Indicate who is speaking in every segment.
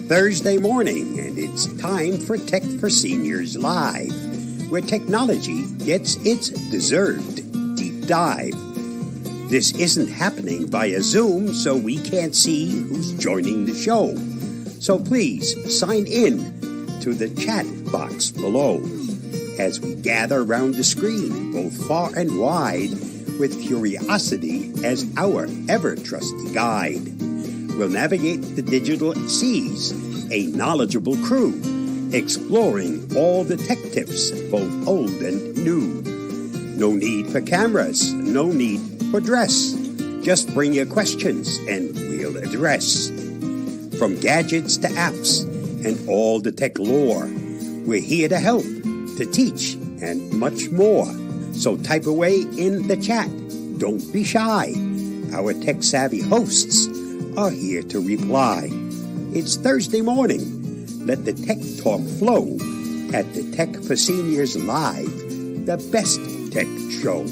Speaker 1: Thursday morning, and it's time for Tech for Seniors Live, where technology gets its deserved deep dive. This isn't happening via Zoom, so we can't see who's joining the show. So please sign in to the chat box below as we gather around the screen, both far and wide, with curiosity as our ever-trusty guide. We'll navigate the digital seas, a knowledgeable crew, exploring all the tech tips, both old and new. No need for cameras, no need for dress. Just bring your questions and we'll address. From gadgets to apps and all the tech lore, we're here to help, to teach, and much more. So type away in the chat. Don't be shy. Our tech-savvy hosts are here to reply. It's Thursday morning. Let the tech talk flow at the Tech for Seniors Live, the best tech show.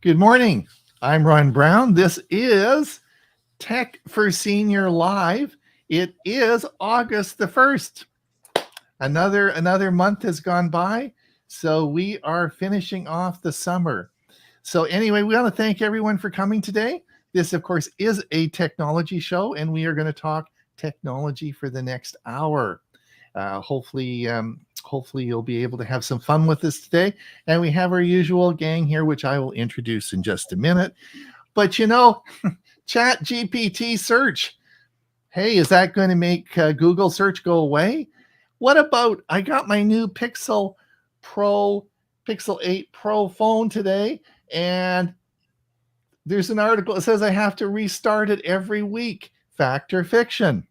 Speaker 2: Good morning. I'm Ron Brown. This is Tech for Senior Live. It is August the 1st. Another month has gone by, so we are finishing off the summer. So anyway, we want to thank everyone for coming today. This, of course, is a technology show, and we are going to talk technology for the next hour. Hopefully you'll be able to have some fun with us today. And we have our usual gang here, which I will introduce in just a minute. But you know, ChatGPT Search. Hey, is that going to make Google search go away? What about, I got my new Pixel 8 Pro phone today, and there's an article that says I have to restart it every week. Fact or fiction?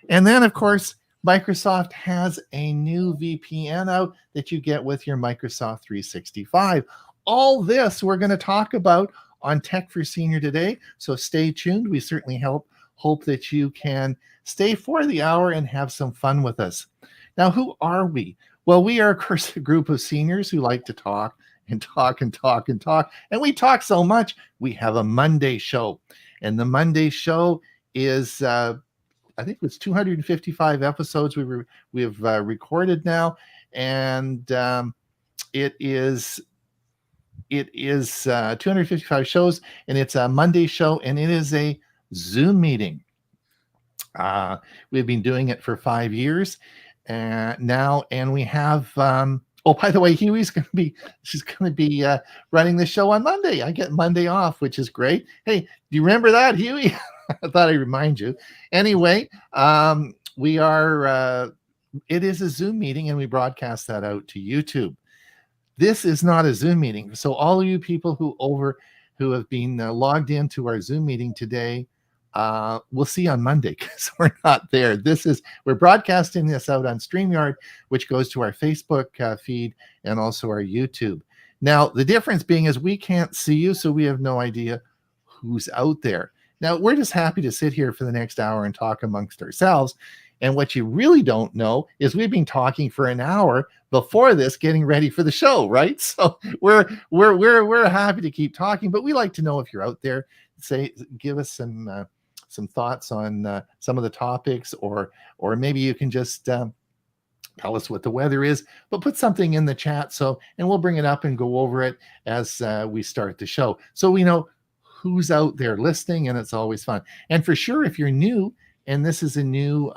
Speaker 2: And then, of course, Microsoft has a new VPN out that you get with your Microsoft 365. All this we're going to talk about on Tech for Senior today, so stay tuned. We certainly hope that you can stay for the hour and have some fun with us. Now, who are we? Well, we are, of course, a group of seniors who like to talk and talk and talk and talk, and we talk so much, we have a Monday show. And the Monday show is I think it's 255 episodes we've recorded now, and it is 255 shows, and it's a Monday show, and it is a Zoom meeting. We've been doing it for 5 years now, and we have. Oh, by the way, she's going to be running the show on Monday. I get Monday off, which is great. Hey, do you remember that, Huey? I thought I'd remind you. Anyway, we are, it is a Zoom meeting, and we broadcast that out to YouTube. This is not a Zoom meeting. So all of you people who have been logged into our Zoom meeting today, we'll see on Monday because we're not there. We're broadcasting this out on StreamYard, which goes to our Facebook feed and also our YouTube. Now, the difference being is we can't see you, so we have no idea who's out there. Now, we're just happy to sit here for the next hour and talk amongst ourselves. And what you really don't know is we've been talking for an hour before this, getting ready for the show, right? So we're happy to keep talking, but we like to know if you're out there. Give us some thoughts on some of the topics, or maybe you can just tell us what the weather is, but put something in the chat and we'll bring it up and go over it as we start the show, so we know who's out there listening, and it's always fun. And for sure, if you're new and this is a new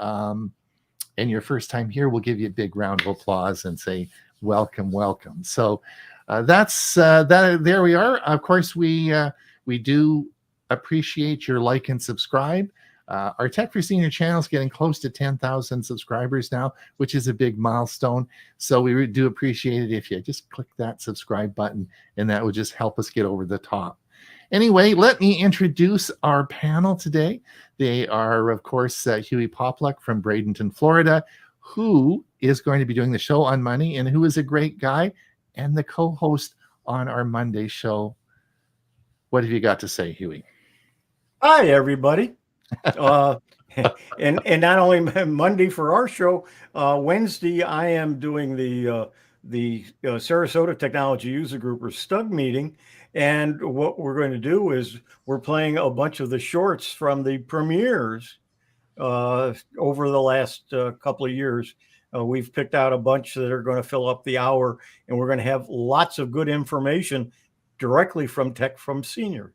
Speaker 2: and your first time here, we'll give you a big round of applause and say, welcome, welcome. So that's that. There we are. Of course, we do appreciate your like and subscribe. Our Tech for Senior channel is getting close to 10,000 subscribers now, which is a big milestone. So we do appreciate it if you just click that subscribe button, and that would just help us get over the top. Anyway, let me introduce our panel today. They are, of course, Huey Popluck from Bradenton, Florida, who is going to be doing the show on Monday and who is a great guy and the co-host on our Monday show. What have you got to say, Huey?
Speaker 3: Hi, everybody. And not only Monday for our show, Wednesday I am doing the Sarasota Technology User Group or STUG meeting, and what we're going to do is we're playing a bunch of the shorts from the premieres over the last couple of years. We've picked out a bunch that are going to fill up the hour, and we're going to have lots of good information directly from Tech for Senior.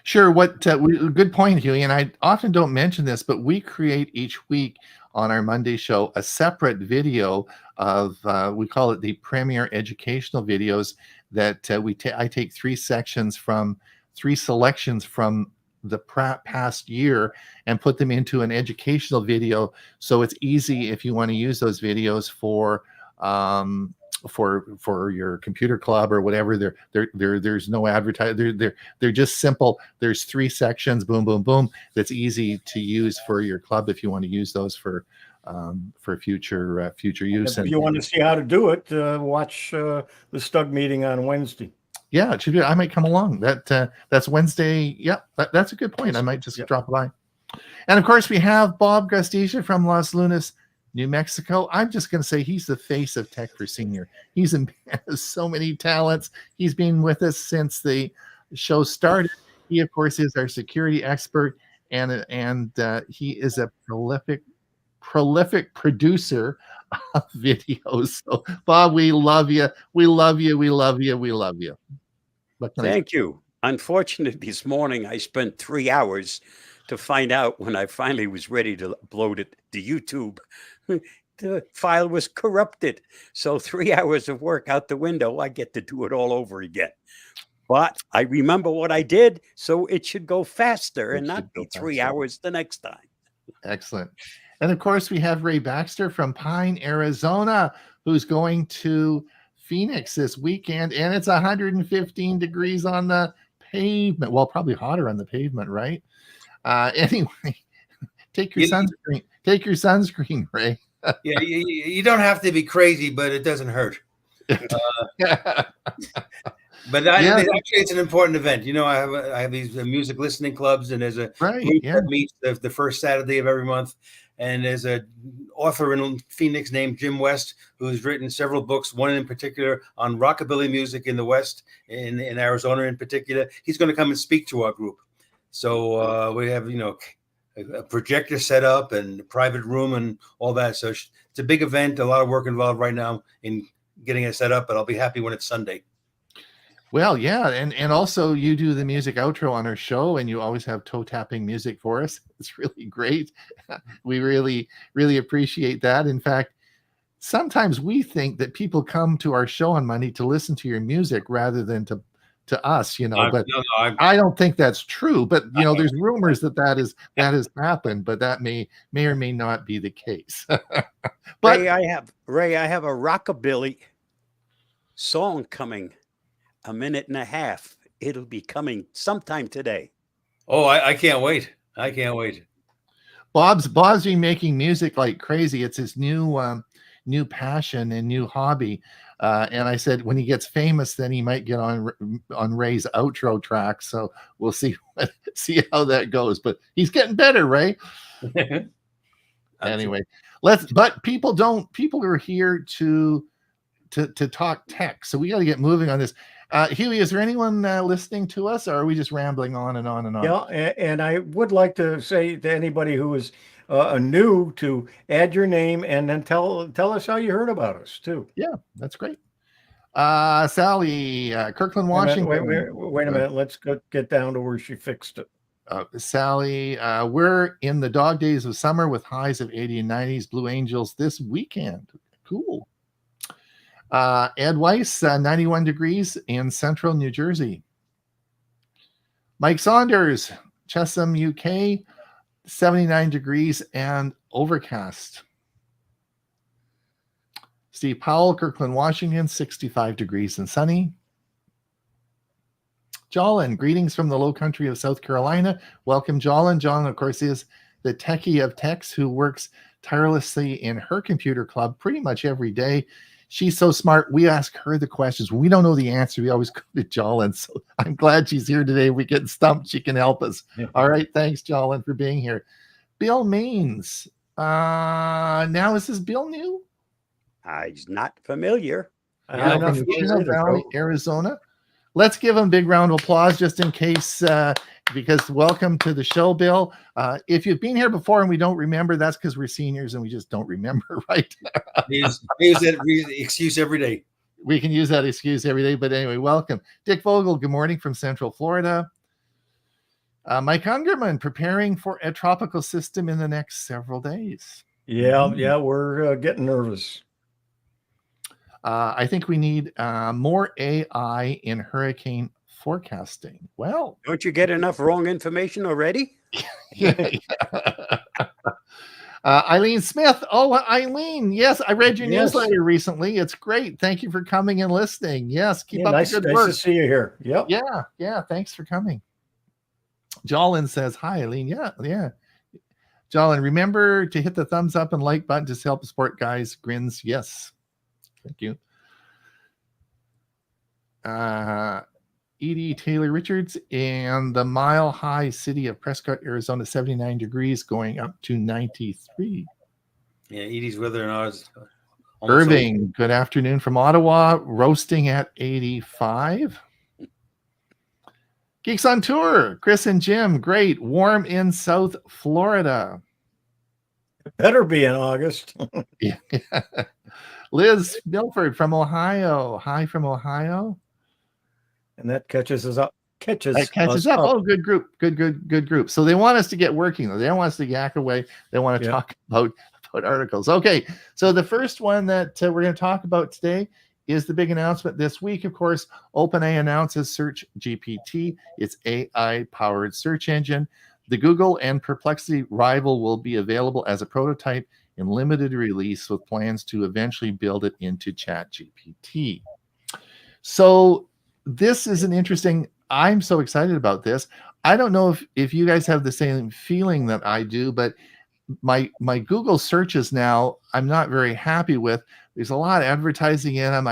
Speaker 2: Sure. Good point, Huey. And I often don't mention this, but we create each week on our Monday show a separate video of we call it the Premier Educational Videos that I take three selections from the past year and put them into an educational video. So it's easy if you want to use those videos for your computer club or whatever. There's no advertising. They're just simple. There's three sections, boom, boom, boom. That's easy to use for your club if you want to use those for future use.
Speaker 3: If you want to see how to do it, watch the STUG meeting on Wednesday.
Speaker 2: Yeah, it should be. I might come along. That's Wednesday. Yeah, that's a good point. I might just drop by. And of course, we have Bob Gastisia from Los Lunas, New Mexico. I'm just going to say he's the face of Tech for Senior. He's has so many talents. He's been with us since the show started. He, of course, is our security expert, and he is a prolific producer of videos. So, Bob, we love you. We love you. We love you. We love you.
Speaker 1: Thank you. Unfortunately, this morning I spent 3 hours to find out when I finally was ready to upload it to YouTube. The file was corrupted. So 3 hours of work out the window. I get to do it all over again. But I remember what I did, so it should go faster and not be 3 hours the next time.
Speaker 2: Excellent. And of course, we have Ray Baxter from Pine, Arizona, who's going to Phoenix this weekend, and it's 115 degrees on the pavement. Well, probably hotter on the pavement, right? Anyway, take your sunscreen. Take your sunscreen, Ray.
Speaker 4: Yeah, you don't have to be crazy, but it doesn't hurt. But actually, it's an important event. You know, I have these music listening clubs, and there's a group that meets the first Saturday of every month. And there's an author in Phoenix named Jim West, who's written several books, one in particular on rockabilly music in the West, in Arizona in particular. He's going to come and speak to our group. So we have, a projector set up and a private room and all that. So it's a big event, a lot of work involved right now in getting it set up, but I'll be happy when it's Sunday.
Speaker 2: Well, yeah, and also you do the music outro on our show, and you always have toe tapping music for us. It's really great. We really, really appreciate that. In fact, sometimes we think that people come to our show on Monday to listen to your music rather than to us, But I don't think that's true. But there's rumors that has happened, but that may or may not be the case. But
Speaker 1: Ray, I have a rockabilly song coming. 1.5 minutes. It'll be coming sometime today.
Speaker 4: Oh, I can't wait. I can't wait.
Speaker 2: Bob's been making music like crazy. It's his new passion and new hobby. And I said when he gets famous, then he might get on Ray's outro track. So we'll see how that goes. But he's getting better, Ray. Anyway, but people are here to talk tech. So we got to get moving on this. Huey, is there anyone listening to us, or are we just rambling on and on and on?
Speaker 3: Yeah, and I would like to say to anybody who is new to add your name and then tell us how you heard about us too.
Speaker 2: Yeah, that's great. Sally, Kirkland, Washington.
Speaker 3: Wait a minute. Let's get down to where she fixed it.
Speaker 2: Sally, we're in the dog days of summer with highs of 80 and 90s. Blue Angels this weekend. Cool. Ed Weiss, 91 degrees in central New Jersey. Mike Saunders, Chesham, UK, 79 degrees and overcast. Steve Powell, Kirkland, Washington, 65 degrees and sunny. Jolin, greetings from the low country of South Carolina. Welcome, Jolin. Jolin, of course, is the techie of techs who works tirelessly in her computer club pretty much every day. She's so smart. We ask her the questions. We don't know the answer. We always go to Jolin. So I'm glad she's here today. We get stumped. She can help us. Yeah. All right. Thanks, Jolin, for being here. Bill Maines. Now, is this Bill new?
Speaker 1: He's not familiar.
Speaker 2: From Chino Valley, Arizona. Let's give him a big round of applause just in case, because welcome to the show, Bill. If you've been here before and we don't remember, that's because we're seniors and we just don't remember, right?
Speaker 4: Use that excuse every day.
Speaker 2: We can use that excuse every day, but anyway, welcome. Dick Vogel, good morning from Central Florida. Mike Ungerman, preparing for a tropical system in the next several days.
Speaker 3: Yeah, we're getting nervous.
Speaker 2: I think we need more AI in hurricane forecasting. Well,
Speaker 1: don't you get enough wrong information already?
Speaker 2: Yeah. Eileen Smith. Oh, Eileen. Yes, I read your newsletter recently. It's great. Thank you for coming and listening. Yes, keep up the good work.
Speaker 3: Nice to see you here. Yep.
Speaker 2: Yeah. Thanks for coming. Jolin says, hi, Eileen. Yeah. Jolin, remember to hit the thumbs up and like button to help support guys. Grins. Yes. Thank you. Edie Taylor Richards in the mile-high city of Prescott, Arizona, 79 degrees, going up to 93.
Speaker 4: Yeah, Edie's weather and ours.
Speaker 2: Irving, good afternoon from Ottawa, roasting at 85. Geeks on Tour, Chris and Jim, great. Warm in South Florida.
Speaker 3: It better be in August.
Speaker 2: Yeah. Liz Milford from Ohio. Hi from Ohio.
Speaker 3: And that catches us up.
Speaker 2: Oh, good group. Good group. So they want us to get working, though. They don't want us to yak away. They want to talk about articles. Okay. So the first one that we're going to talk about today is the big announcement this week. Of course, OpenAI announces Search GPT, its AI-powered search engine. The Google and Perplexity rival will be available as a prototype in limited release with plans to eventually build it into ChatGPT. So this is an interesting, I'm so excited about this. I don't know if you guys have the same feeling that I do, but my Google searches now, I'm not very happy with. There's a lot of advertising in them.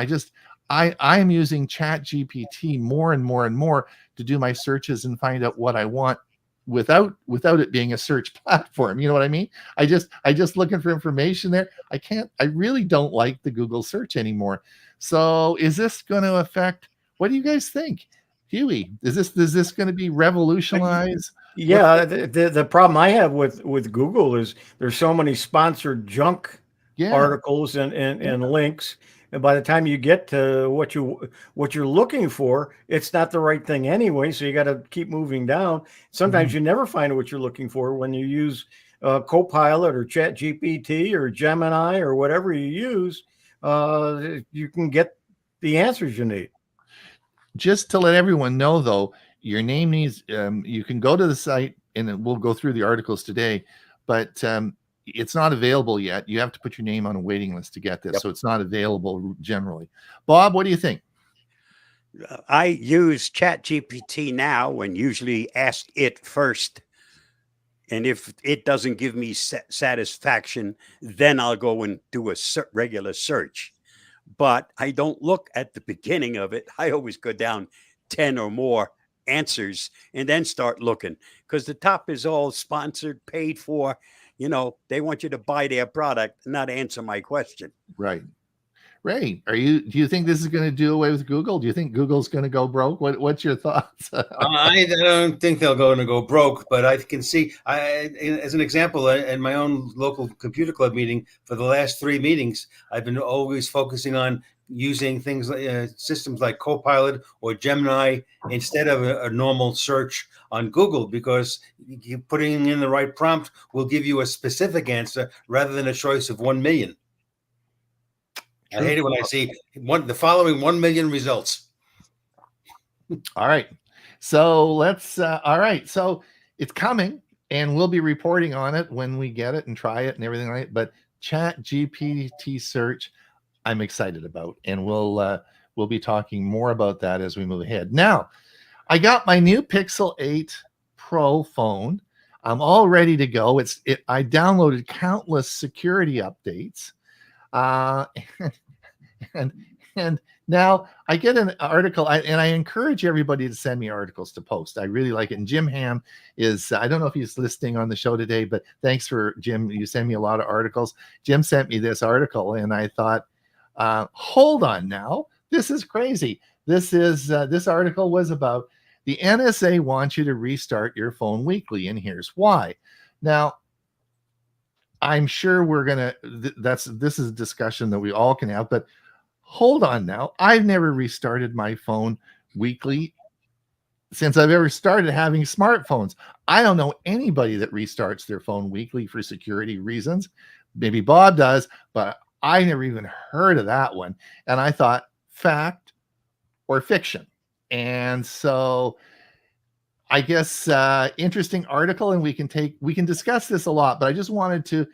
Speaker 2: I'm using ChatGPT more and more to do my searches and find out what I want without it being a search platform. You know what I mean? I just looking for information there. I really don't like the Google search anymore. So is this going to affect, what do you guys think? Huey, is this going to be revolutionized?
Speaker 3: Yeah, the problem I have with Google is there's so many sponsored junk articles and links. And by the time you get to what you're looking for, it's not the right thing anyway. So you got to keep moving down. Sometimes you never find what you're looking for when you use Copilot or ChatGPT or Gemini or whatever you use. You can get the answers you need.
Speaker 2: Just to let everyone know, though, your name needs. You can go to the site, and we'll go through the articles today, but it's not available yet. You have to put your name on a waiting list to get this, so it's not available generally. Bob, what do you think?
Speaker 1: I use ChatGPT now and usually ask it first. And if it doesn't give me satisfaction, then I'll go and do a regular search. But I don't look at the beginning of it. I always go down 10 or more answers and then start looking, because the top is all sponsored, paid for. You know, they want you to buy their product, not answer my question.
Speaker 2: Right. Ray, do you think this is going to do away with Google? Do you think Google's going to go broke? What's your thoughts?
Speaker 4: I don't think they're going to go broke, but I can see, as an example, in my own local computer club meeting, for the last 3 meetings, I've been always focusing on using things like systems like Copilot or Gemini instead of a normal search on Google, because you putting in the right prompt will give you a specific answer rather than a choice of 1 million. True. I hate it when I see the following 1 million results.
Speaker 2: All right. So let's, all right. So it's coming and we'll be reporting on it when we get it and try it and everything like that. But ChatGPT Search, I'm excited about, and we'll be talking more about that as we move ahead. Now, I got my new Pixel 8 Pro phone. I'm all ready to go. I downloaded countless security updates, and now I get an article, and I encourage everybody to send me articles to post. I really like it. And Jim Ham is, I don't know if he's listening on the show today, but thanks for Jim. You send me a lot of articles. Jim sent me this article, and I thought, hold on now. This is crazy. This article was about the NSA wants you to restart your phone weekly, and here's why. Now, I'm sure we're gonna. This is a discussion that we all can have, but hold on now. I've never restarted my phone weekly since I've ever started having smartphones. I don't know anybody that restarts their phone weekly for security reasons. Maybe Bob does, but I never even heard of that one. And I thought, fact or fiction? And so I guess interesting article, and we can discuss this a lot, but I just wanted to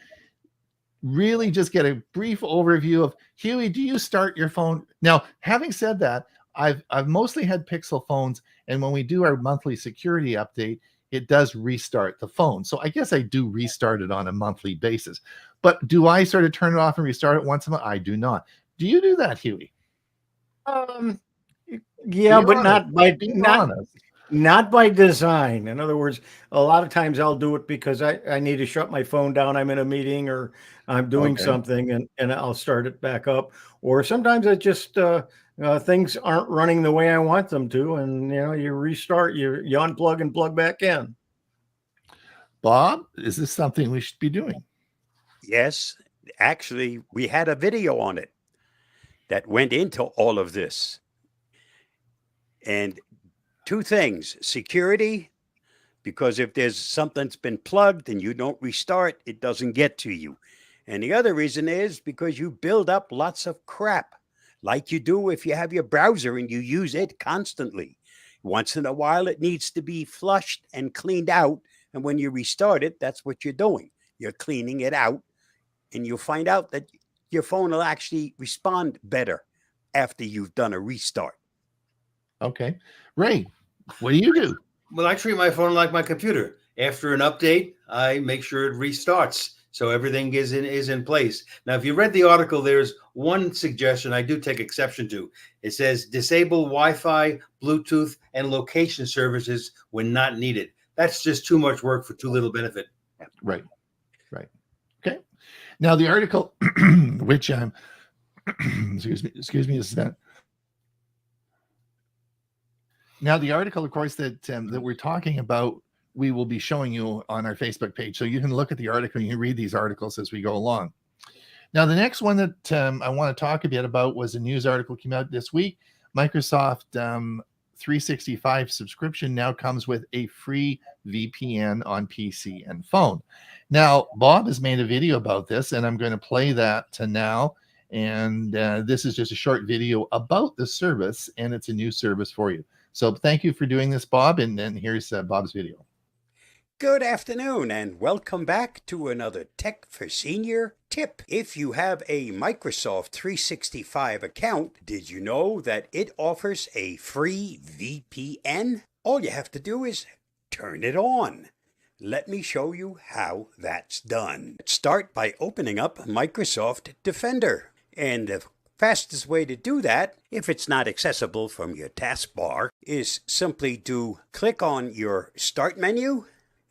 Speaker 2: really just get a brief overview of, Huey, do you start your phone? Now, having said that, I've mostly had Pixel phones, and when we do our monthly security update, it does restart the phone. So I guess I do restart it on a monthly basis. But do I sort of turn it off and restart it once a month? I do not. Do you do that, Huey?
Speaker 3: Yeah, but not by design. In other words, a lot of times I'll do it because I need to shut my phone down. I'm in a meeting or I'm doing something, and I'll start it back up. Or sometimes I just things aren't running the way I want them to, and you restart, you unplug and plug back in.
Speaker 2: Bob, is this something we should be doing?
Speaker 1: Yes, actually, we had a video on it that went into all of this. And two things: security, because if there's something that's been plugged and you don't restart, it doesn't get to you. And the other reason is because you build up lots of crap, like you do if you have your browser and you use it constantly. Once in a while, it needs to be flushed and cleaned out. And when you restart it, that's what you're doing. You're cleaning it out, and you'll find out that your phone will actually respond better after you've done a restart.
Speaker 2: Okay. Ray, what do you do?
Speaker 4: Well, I treat my phone like my computer. After an update, I make sure it restarts, so everything is in place. Now, if you read the article, there's one suggestion I do take exception to. It says disable Wi-Fi, Bluetooth, and location services when not needed. That's just too much work for too little benefit.
Speaker 2: Right. Okay. Now the article, which excuse me, is that. Now the article, of course, that we're talking about, we will be showing you on our Facebook page, so you can look at the article and you can read these articles as we go along. Now the next one that I want to talk a bit about was a news article came out this week. Microsoft 365 subscription now comes with a free VPN on PC and phone. Now, Bob has made a video about this, and I'm going to play that now. And this is just a short video about the service, and it's a new service for you. So thank you for doing this, Bob. And then here's Bob's video.
Speaker 1: Good afternoon, and welcome back to another Tech for Senior tip. If you have a Microsoft 365 account, did you know that it offers a free VPN? All you have to do is turn it on. Let me show you how that's done. Start by opening up Microsoft Defender. And the fastest way to do that, if it's not accessible from your taskbar, is simply to click on your Start menu,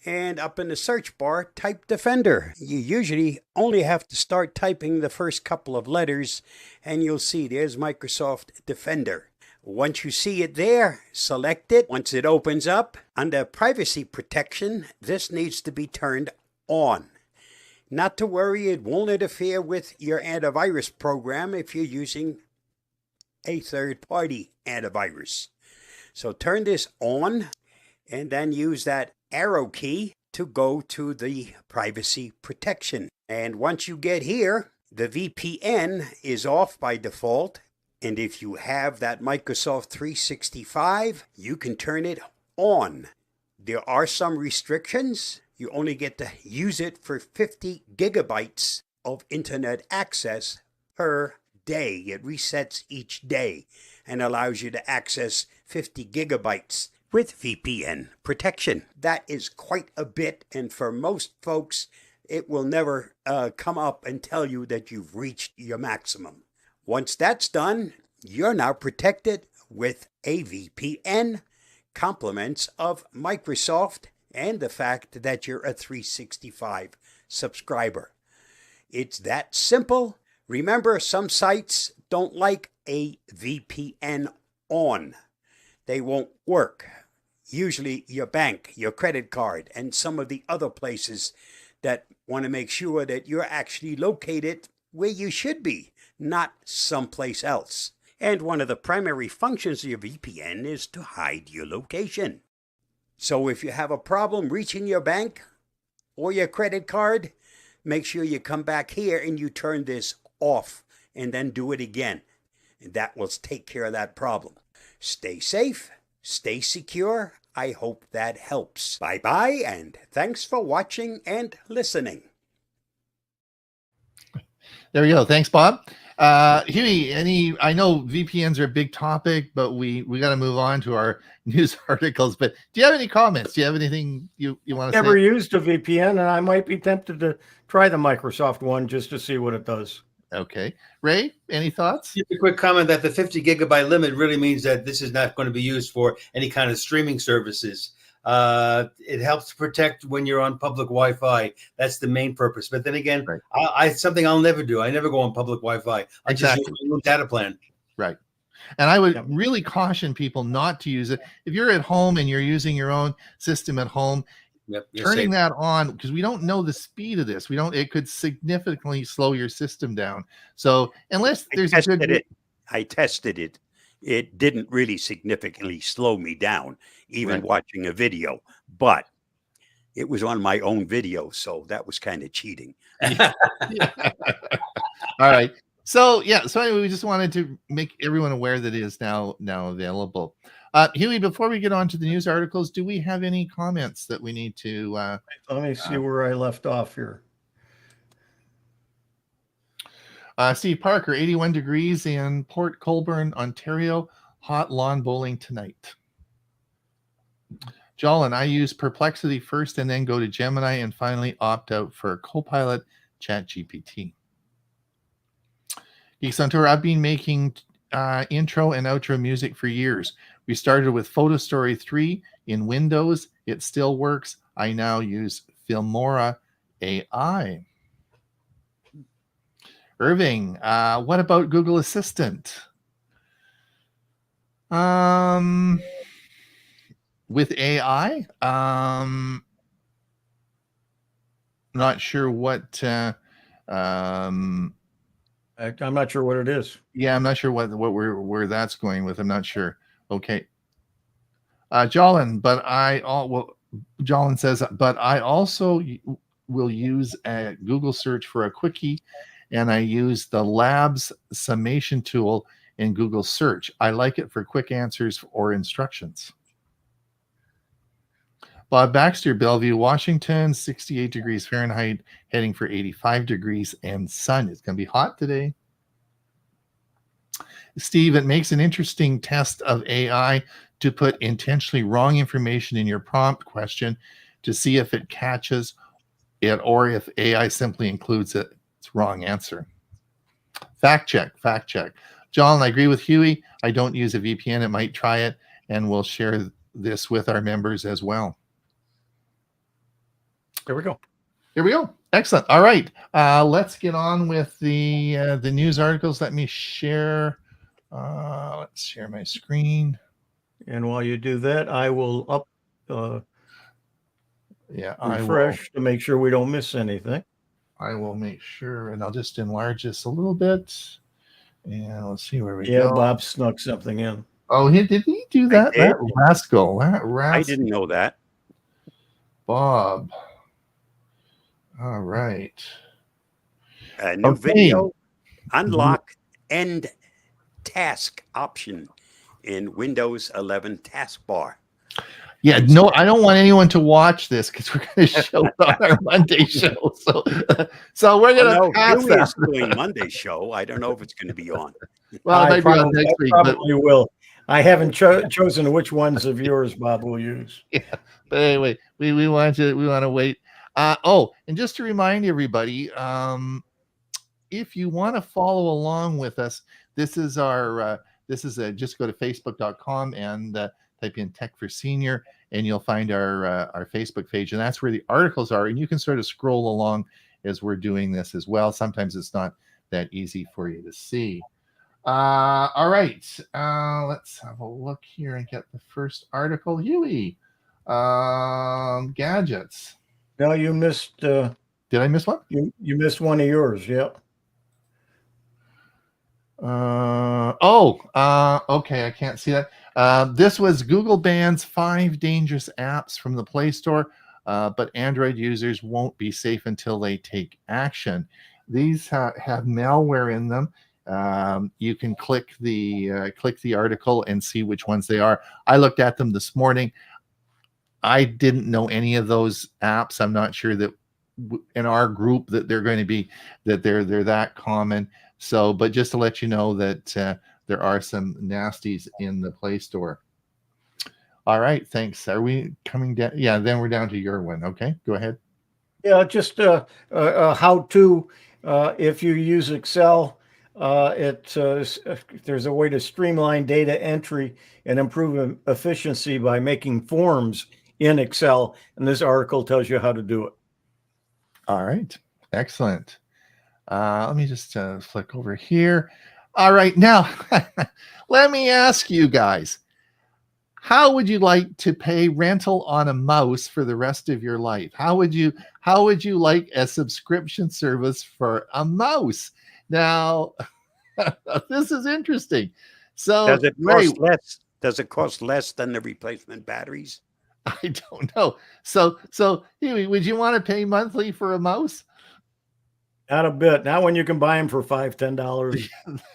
Speaker 1: and up in the search bar, type Defender. You usually only have to start typing the first couple of letters, and you'll see there's Microsoft Defender. Once you see it there, select it. Once it opens up, under privacy protection, this needs to be turned on. Not to worry, it won't interfere with your antivirus program if you're using a third-party antivirus. So turn this on and then use that arrow key to go to the privacy protection. And once you get here, the VPN is off by default. And if you have that Microsoft 365, you can turn it on. There are some restrictions. You only get to use it for 50 gigabytes of internet access per day. It resets each day and allows you to access 50 gigabytes with VPN protection. That is quite a bit, and for most folks, it will never come up and tell you that you've reached your maximum. Once that's done, you're now protected with a VPN, compliments of Microsoft, and the fact that you're a 365 subscriber. It's that simple. Remember, some sites don't like a VPN on. They won't work. Usually your bank, your credit card, and some of the other places that want to make sure that you're actually located where you should be, not someplace else. And one of the primary functions of your VPN is to hide your location. So if you have a problem reaching your bank or your credit card, make sure you come back here and you turn this off and then do it again. And that will take care of that problem. Stay safe, stay secure. I hope that helps. Bye-bye, and thanks for watching and listening.
Speaker 2: There we go. Thanks, Bob. Huey, I know VPNs are a big topic, but we got to move on to our news articles. But do you have any comments? Do you have anything you want to say?
Speaker 3: Never used a VPN, and I might be tempted to try the Microsoft one just to see what it does.
Speaker 2: Okay. Ray, any thoughts?
Speaker 4: Just a quick comment that the 50 gigabyte limit really means that this is not going to be used for any kind of streaming services. It helps protect when you're on public Wi-Fi. That's the main purpose. But then again, right. Something I'll never do. I never go on public Wi-Fi. I just use a data plan.
Speaker 2: Right. And I would really caution people not to use it. If you're at home and you're using your own system at home, turning that on, because we don't know the speed of this. It could significantly slow your system down. So unless there's
Speaker 1: I tested it. It didn't really significantly slow me down, even watching a video, but it was on my own video. So that was kind of cheating.
Speaker 2: All right. So anyway, we just wanted to make everyone aware that it is now available. Huey, before we get on to the news articles, do we have any comments that we need to?
Speaker 3: Let me see where I left off here.
Speaker 2: Steve Parker, 81 degrees in Port Colborne, Ontario. Hot lawn bowling tonight. Jolin, I use Perplexity first and then go to Gemini and finally opt out for Copilot ChatGPT. Geeks on Tour, I've been making intro and outro music for years. We started with Photo Story 3 in Windows. It still works. I now use Filmora AI. Irving, what about Google Assistant? With AI, not sure what. I'm
Speaker 3: not sure what it is.
Speaker 2: Yeah, I'm not sure where that's going with. I'm not sure. Okay. Jolin, Jolin says, but I also will use a Google search for a quickie, and I use the Labs summation tool in Google search. I like it for quick answers or instructions. Bob Baxter, Bellevue, Washington, 68 degrees Fahrenheit, heading for 85 degrees and sun. It's going to be hot today. Steve, it makes an interesting test of AI to put intentionally wrong information in your prompt question to see if it catches it or if AI simply includes its wrong answer. Fact check. John, I agree with Huey. I don't use a VPN. It might try it, and we'll share this with our members as well.
Speaker 3: There we go.
Speaker 2: Excellent. All right. Let's get on with the news articles. Let me share. Let's share my screen.
Speaker 3: And while you do that, I will refresh to make sure we don't miss anything.
Speaker 2: I will make sure, and I'll just enlarge this a little bit. Yeah, let's see where we
Speaker 3: Yeah,
Speaker 2: go.
Speaker 3: Bob snuck something in.
Speaker 2: Oh, did he do that? That rascal.
Speaker 1: I didn't know that.
Speaker 2: Bob. All right.
Speaker 1: A new video. Unlock end task option in Windows 11 taskbar.
Speaker 2: Yeah, no, I don't want anyone to watch this because we're going to show it on our Monday show. So we're going to pass
Speaker 1: Huey
Speaker 2: that.
Speaker 1: is doing Monday show. I don't know if it's going to be on.
Speaker 2: Well, it might be on next week.
Speaker 3: Probably will. I haven't chosen which ones of yours Bob will use.
Speaker 2: Yeah, but anyway, we want to wait. And just to remind everybody, if you want to follow along with us, this is just go to facebook.com and type in Tech for Senior, and you'll find our Facebook page, and that's where the articles are, and you can sort of scroll along as we're doing this as well. Sometimes it's not that easy for you to see. All right, let's have a look here and get the first article. Huey, gadgets.
Speaker 3: No, you missed.
Speaker 2: Did I miss one?
Speaker 3: You missed one of yours. Yeah.
Speaker 2: Okay, I can't see that. This was Google bans 5 dangerous apps from the Play Store, but Android users won't be safe until they take action. These have malware in them. You can click the article and see which ones they are. I looked at them this morning. I didn't know any of those apps. I'm not sure that in our group that they're going to be they're that common. So, but just to let you know that there are some nasties in the Play Store. All right, thanks. Are we coming down? Yeah, then we're down to your one. Okay, go ahead.
Speaker 3: Yeah, just how to if you use Excel. There's a way to streamline data entry and improve efficiency by making forms in Excel, and this article tells you how to do it.
Speaker 2: All right, excellent. Let me just flick over here. All right, now let me ask you guys, how would you like to pay rental on a mouse for the rest of your life? How would you like a subscription service for a mouse? Now, this is interesting. So
Speaker 1: does it cost less? Does it cost less than the replacement batteries?
Speaker 2: I don't know. So Huey, would you want to pay monthly for a mouse?
Speaker 3: Not a bit. Not when you can buy them for $5-10.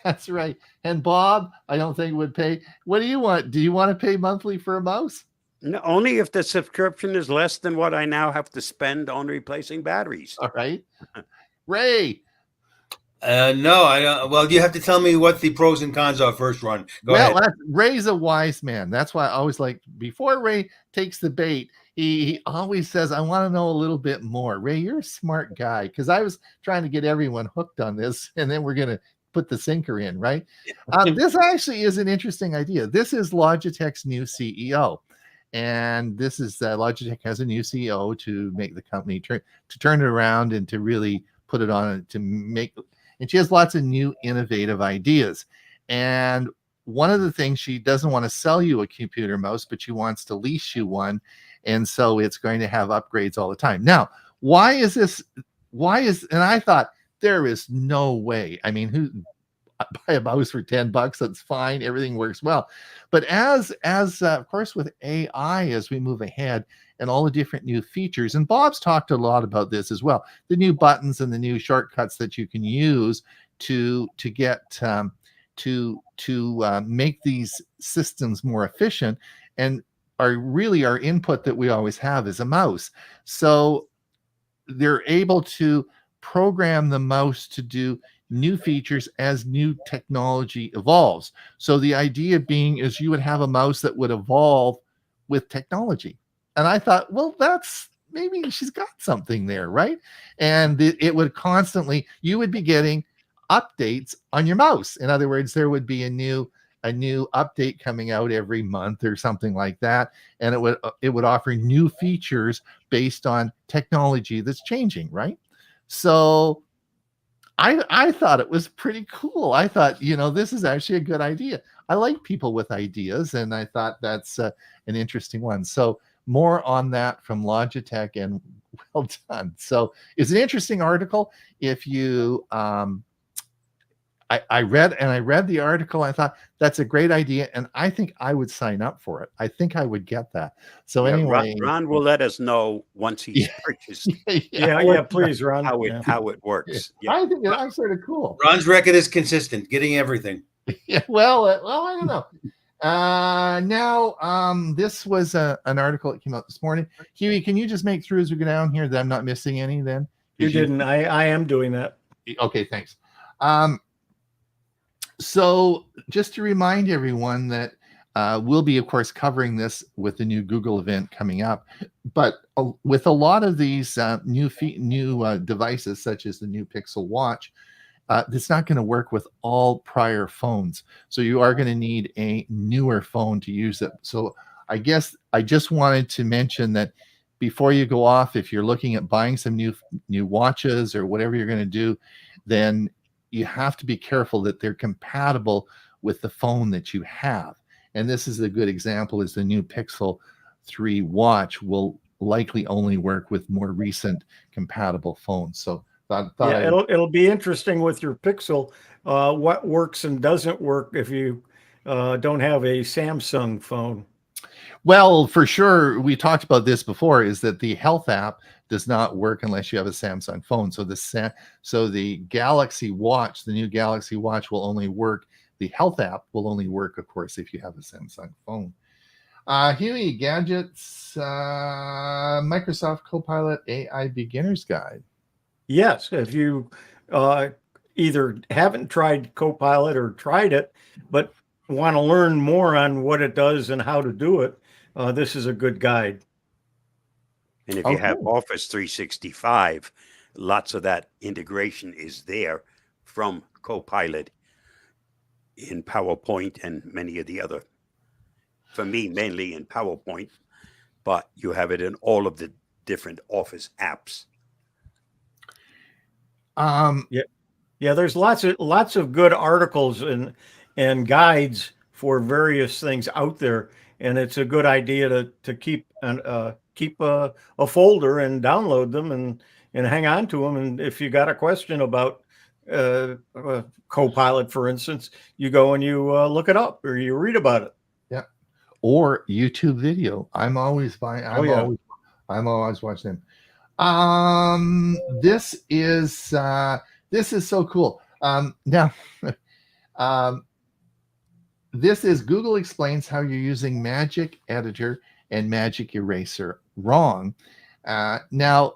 Speaker 2: That's right. And Bob, I don't think would pay. What do you want? Do you want to pay monthly for a mouse?
Speaker 1: No, only if the subscription is less than what I now have to spend on replacing batteries.
Speaker 2: All right. Ray.
Speaker 4: No, I don't. Well, you have to tell me what the pros and cons are first, Ron. Go ahead.
Speaker 2: Ray's a wise man. That's why I always like, before Ray takes the bait, he always says, I want to know a little bit more. Ray, you're a smart guy, because I was trying to get everyone hooked on this, and then we're going to put the sinker in, right? This actually is an interesting idea. This is Logitech's new CEO. And this is Logitech has a new CEO to make the company turn it around and to really put it on to make. And she has lots of new innovative ideas. And one of the things, she doesn't want to sell you a computer mouse, but she wants to lease you one. And so it's going to have upgrades all the time. Now, why is this? And I thought, there is no way. I mean, who buy a mouse for $10? That's fine. Everything works well. But as of course, with AI, as we move ahead and all the different new features, and Bob's talked a lot about this as well, the new buttons and the new shortcuts that you can use to get to make these systems more efficient, and our input that we always have is a mouse. So they're able to program the mouse to do new features as new technology evolves. So the idea being is you would have a mouse that would evolve with technology. And I thought, well, that's maybe she's got something there, right? And it would constantly, you would be getting updates on your mouse. In other words, there would be a new update coming out every month or something like that, and it would offer new features based on technology that's changing, right? So I thought it was pretty cool. I thought, this is actually a good idea. I like people with ideas, and I thought that's an interesting one. So more on that from Logitech, and well done. So it's an interesting article. If you I read the article. I thought that's a great idea, and I think I would sign up for it. I think I would get that. So anyway,
Speaker 1: Ron will let us know once he's purchased
Speaker 3: Yeah, please, Ron.
Speaker 1: how it works.
Speaker 2: Yeah. I think that's sort of cool.
Speaker 4: Ron's record is consistent, getting everything.
Speaker 2: Yeah, well, I don't know. Now, this was an article that came out this morning. Huey, can you just make sure as we go down here that I'm not missing any? Then
Speaker 3: you didn't. I am doing that.
Speaker 2: Okay, thanks. So just to remind everyone that we'll be, of course, covering this with the new Google event coming up. But with a lot of these new devices, such as the new Pixel Watch, it's not going to work with all prior phones. So you are going to need a newer phone to use it. So I guess I just wanted to mention that before you go off, if you're looking at buying some new watches or whatever you're going to do, then you have to be careful that they're compatible with the phone that you have. And this is a good example, is the new Pixel 3 watch will likely only work with more recent compatible phones. So
Speaker 3: it'll be interesting with your Pixel, what works and doesn't work if you don't have a Samsung phone.
Speaker 2: Well, for sure, we talked about this before, is that the health app does not work unless you have a Samsung phone. So the Galaxy Watch, the new Galaxy Watch will only work. The health app will only work, of course, if you have a Samsung phone. Huey, gadgets, Microsoft Copilot AI Beginner's Guide.
Speaker 3: Yes, if you either haven't tried Copilot or tried it, but want to learn more on what it does and how to do it, this is a good guide.
Speaker 1: And if you have Office 365, lots of that integration is there from Copilot in PowerPoint and many of the other, for me, mainly in PowerPoint, but you have it in all of the different Office apps.
Speaker 3: Yeah, there's lots of good articles and guides for various things out there, and it's a good idea to keep a folder and download them and hang on to them. And if you got a question about Copilot, for instance, you go and you look it up or you read about it.
Speaker 2: Yeah, or YouTube video. I'm always buying. I'm always watching them. This is so cool. Now, this is Google explains how you're using Magic Editor and Magic Eraser wrong. Now,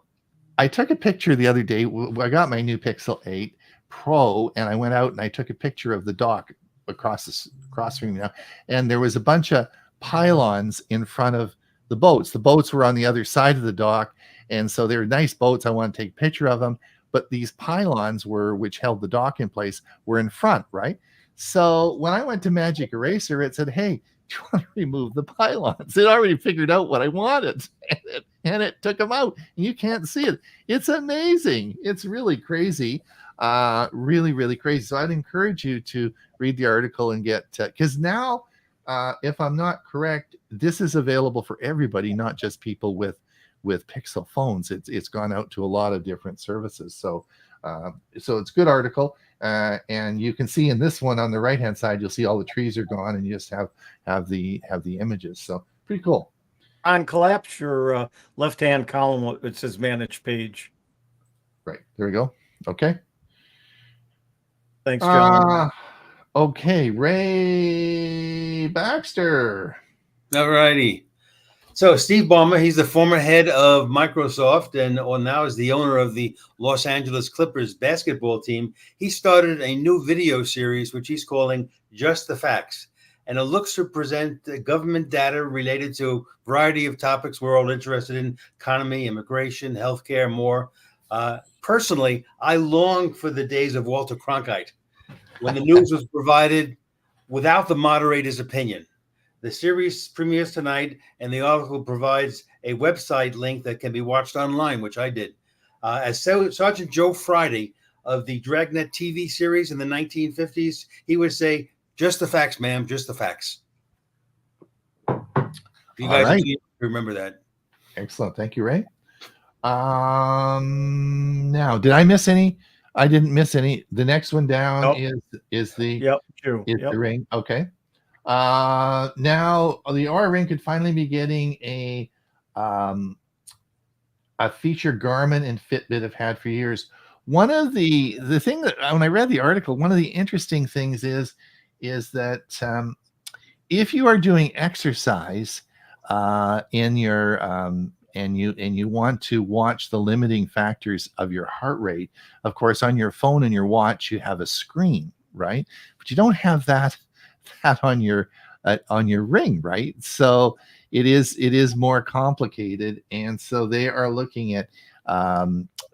Speaker 2: I took a picture the other day. I got my new Pixel 8 Pro, and I went out and I took a picture of the dock across from now, and there was a bunch of pylons in front of the boats. The boats were on the other side of the dock, and so they were nice boats. I want to take a picture of them, but these pylons which held the dock in place were in front, right? So when I went to Magic Eraser, it said, "Hey, do you want to remove the pylons?" It already figured out what I wanted, and it took them out. And you can't see it. It's amazing. It's really crazy. Really, really crazy. So I'd encourage you to read the article and get, because now, if I'm not correct, this is available for everybody, not just people with Pixel phones. It's gone out to a lot of different services. So it's a good article. And you can see in this one on the right hand side, you'll see all the trees are gone, and you just have the images. So pretty cool.
Speaker 3: On collapse your left hand column, it says manage page.
Speaker 2: Right, there we go. Okay.
Speaker 3: Thanks, John.
Speaker 2: Okay, Ray Baxter.
Speaker 4: All righty. So Steve Ballmer, he's the former head of Microsoft and now is the owner of the Los Angeles Clippers basketball team. He started a new video series, which he's calling Just the Facts. And it looks to present government data related to a variety of topics we're all interested in: economy, immigration, healthcare, more. Personally, I long for the days of Walter Cronkite, when the news was provided without the moderator's opinion. The series premieres tonight, and the article provides a website link that can be watched online, which I did. As Sergeant Joe Friday of the Dragnet TV series in the 1950s, he would say, "Just the facts, ma'am, just the facts." You guys remember that.
Speaker 2: Excellent. Thank you, Ray. Now, did I miss any I didn't miss any. The next one down
Speaker 3: Nope.
Speaker 2: is the
Speaker 3: True.
Speaker 2: the Ring. Okay. Now the Aura Ring could finally be getting a feature Garmin and Fitbit have had for years. One of the thing that when I read the article, one of the interesting things is that if you are doing exercise in your and you want to watch the limiting factors of your heart rate, of course, on your phone and your watch you have a screen, right? But you don't have that on your Ring, right? So it is more complicated, and so they are looking at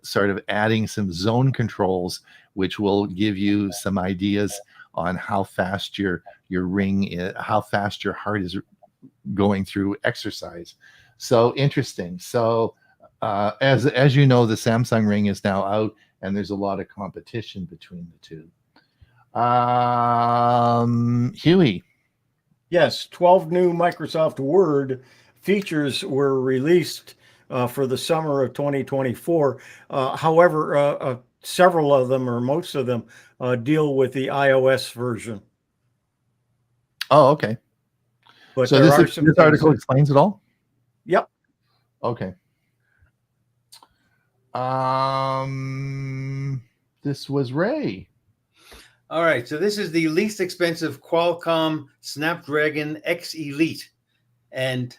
Speaker 2: sort of adding some zone controls, which will give you some ideas on how fast your Ring is, how fast your heart is going through exercise. So interesting. So as you know, the Samsung Ring is now out, and there's a lot of competition between the two. Huey.
Speaker 3: Yes, 12 new Microsoft Word features were released for the summer of 2024. However, several of them, or most of them, deal with the iOS version.
Speaker 2: Oh, okay.
Speaker 3: But
Speaker 2: so
Speaker 3: this
Speaker 2: article explains it all?
Speaker 3: Yep.
Speaker 2: Okay. This was Ray.
Speaker 4: All right, so this is the least expensive Qualcomm Snapdragon X Elite. And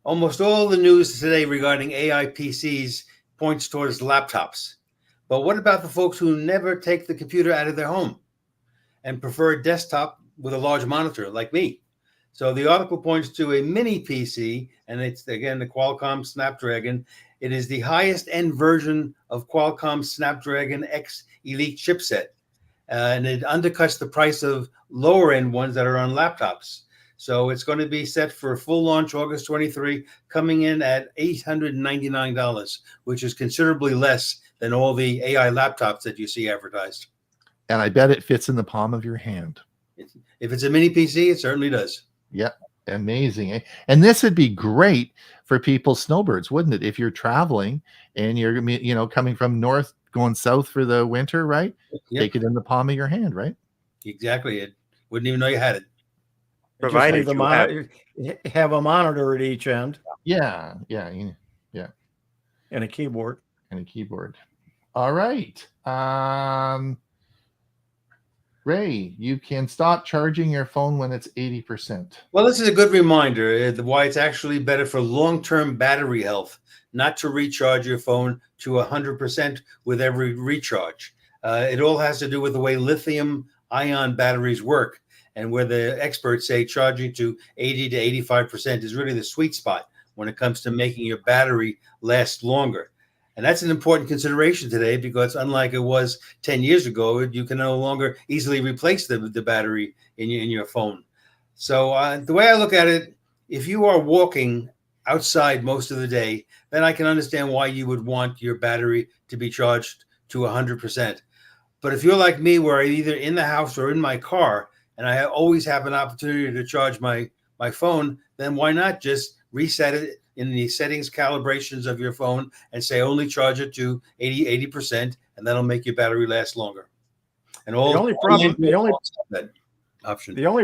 Speaker 4: almost all the news today regarding AI PCs points towards laptops. But what about the folks who never take the computer out of their home and prefer a desktop with a large monitor like me? So the article points to a mini PC, and it's, again, the Qualcomm Snapdragon. It is the highest end version of Qualcomm Snapdragon X Elite chipset. And it undercuts the price of lower end ones that are on laptops. So it's going to be set for full launch August 23, coming in at $899, which is considerably less than all the AI laptops that you see advertised.
Speaker 2: And I bet it fits in the palm of your hand.
Speaker 4: If it's a mini PC, it certainly does.
Speaker 2: Yep. Amazing. And this would be great for people, snowbirds, wouldn't it? If you're traveling and you're, coming from north, going south for the winter, right? Yep. Take it in the palm of your hand, right?
Speaker 4: Exactly. It wouldn't even know you had it.
Speaker 3: Provided you have a monitor at each end.
Speaker 2: Yeah.
Speaker 3: And a keyboard.
Speaker 2: All right. Ray, you can stop charging your phone when it's 80%.
Speaker 4: Well, this is a good reminder why it's actually better for long-term battery health not to recharge your phone to 100% with every recharge. It all has to do with the way lithium-ion batteries work, and where the experts say charging to 80 to 85% is really the sweet spot when it comes to making your battery last longer. And that's an important consideration today, because unlike it was 10 years ago, you can no longer easily replace the battery in your phone. So the way I look at it, if you are walking outside most of the day, then I can understand why you would want your battery to be charged to 100%. But if you're like me, where I'm either in the house or in my car, and I always have an opportunity to charge my phone, then why not just reset it in the settings calibrations of your phone and say only charge it to 80%, and that'll make your battery last longer. And
Speaker 3: the only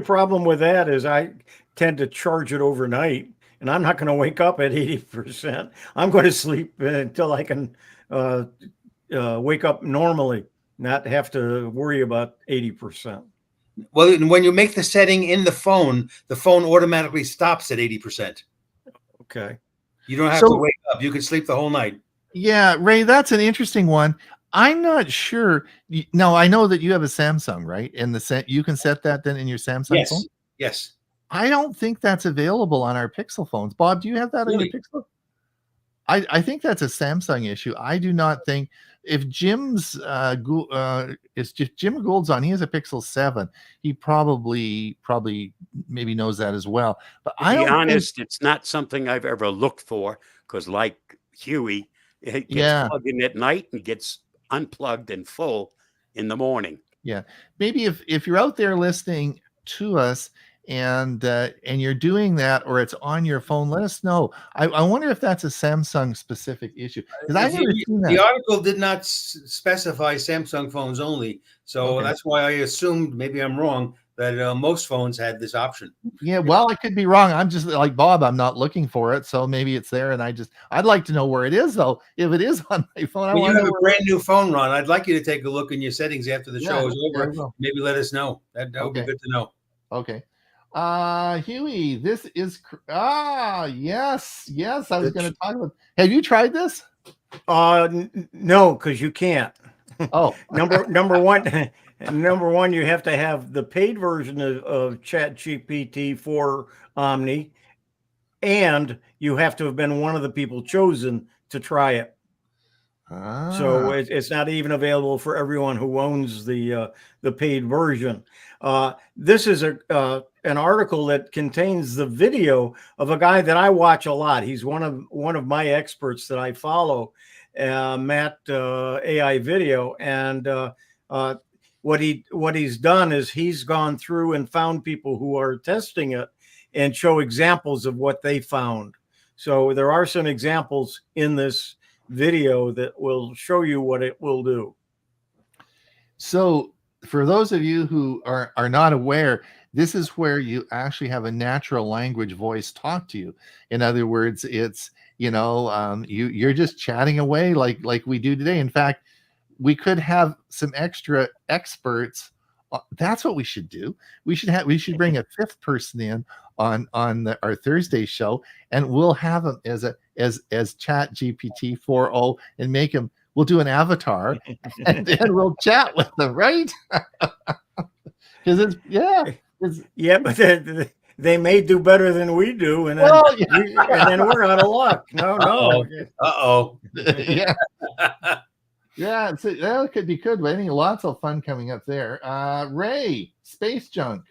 Speaker 3: problem with that is I tend to charge it overnight, and I'm not going to wake up at 80%. I'm going to sleep until I can wake up normally, not have to worry about 80%.
Speaker 4: Well, when you make the setting in the phone automatically stops at 80%.
Speaker 3: Okay.
Speaker 4: You don't have to wake up. You can sleep the whole night.
Speaker 2: Yeah, Ray, that's an interesting one. I'm not sure. No, I know that you have a Samsung, right? And you can set that then in your Samsung phone?
Speaker 4: Yes.
Speaker 2: I don't think that's available on our Pixel phones. Bob, do you have that on your Pixel? I think that's a Samsung issue. I do not think if Jim's it's just Jim Gould's on, he has a Pixel 7. He probably maybe knows that as well. But
Speaker 5: to be honest, it's not something I've ever looked for, because like Huey, it gets plugged in at night and gets unplugged and full in the morning.
Speaker 2: Yeah. Maybe if you're out there listening to us and you're doing that, or it's on your phone, let us know. I wonder if that's a Samsung specific issue, because I've never seen that.
Speaker 4: The article did not specify Samsung phones only, so that's why I assumed, maybe I'm wrong, that most phones had this option.
Speaker 2: Yeah, well, I could be wrong. I'm just like Bob. I'm not looking for it, so maybe it's there. And I'd like to know where it is, though. If it is on my phone,
Speaker 4: When you have a brand new phone, Ron, I'd like you to take a look in your settings after the show is over. Maybe let us know. That would be good to know.
Speaker 2: Okay. Huey, this is yes. I was going to talk about. Have you tried this?
Speaker 3: No, because you can't.
Speaker 2: Oh,
Speaker 3: number one. Number one, you have to have the paid version of ChatGPT for Omni, and you have to have been one of the people chosen to try it. So it's not even available for everyone who owns the paid version. This is an article that contains the video of a guy that I watch a lot. He's one of my experts that I follow, Matt AI Video, and what he's done is he's gone through and found people who are testing it and show examples of what they found. So there are some examples in this video that will show you what it will do.
Speaker 2: So for those of you who are not aware, this is where you actually have a natural language voice talk to you. In other words, it's, you're just chatting away like we do today. In fact, we could have some extra experts. That's what we should do. We should bring a fifth person in on our Thursday show, and we'll have them as ChatGPT 4.0 and make him. We'll do an avatar, and then we'll chat with them, right? Because
Speaker 3: but they may do better than we do, and then we're out of luck. No.
Speaker 2: Yeah. Yeah, so that could be good. But I think lots of fun coming up there. Ray, space junk.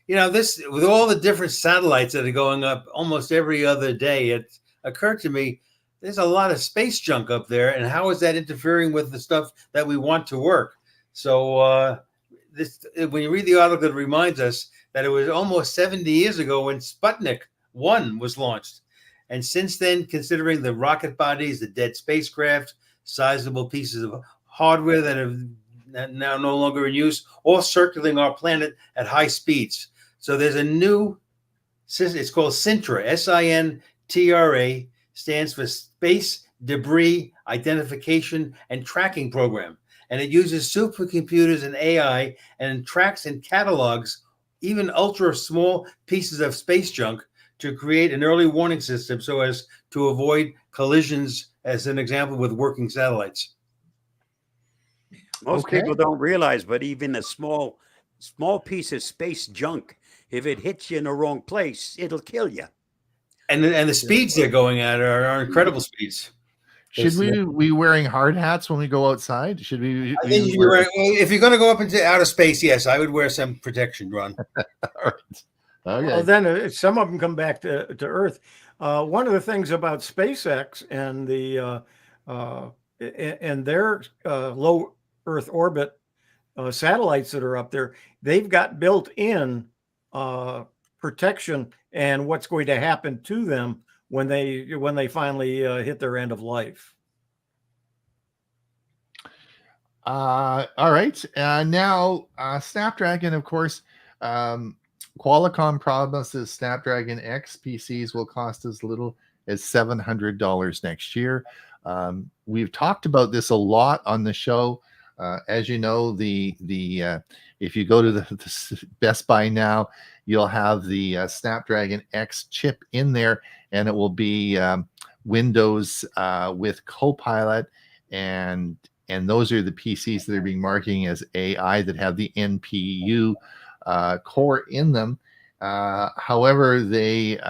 Speaker 4: This, with all the different satellites that are going up almost every other day, it occurred to me there's a lot of space junk up there, and how is that interfering with the stuff that we want to work? So when you read the article, it reminds us that it was almost 70 years ago when Sputnik 1 was launched. And since then, considering the rocket bodies, the dead spacecraft, sizable pieces of hardware that are now no longer in use, all circling our planet at high speeds. So there's a new system. It's called SINTRA, SINTRA, stands for Space Debris Identification and Tracking Program. And it uses supercomputers and AI and tracks and catalogs even ultra small pieces of space junk to create an early warning system so as to avoid collisions, as an example, with working satellites.
Speaker 5: Most people don't realize, but even a small piece of space junk, if it hits you in the wrong place, it'll kill you.
Speaker 4: And the speeds they're going at are incredible speeds.
Speaker 2: Should we be wearing hard hats when we go outside? Should we?
Speaker 4: I think you're right. Well, if you're going to go up into outer space, yes, I would wear some protection, Ron.
Speaker 2: All right. Okay.
Speaker 3: Well, then some of them come back to Earth. One of the things about SpaceX and their low Earth orbit satellites that are up there, they've got built-in protection and what's going to happen to them when they finally hit their end of life.
Speaker 2: All right. Now, Snapdragon, of course, Qualcomm promises Snapdragon X PCs will cost as little as $700 next year. We've talked about this a lot on the show. As you know, if you go to the Best Buy now, you'll have the Snapdragon X chip in there, and it will be Windows with Copilot, and those are the PCs that are being marketing as AI that have the NPU core in them. However, they're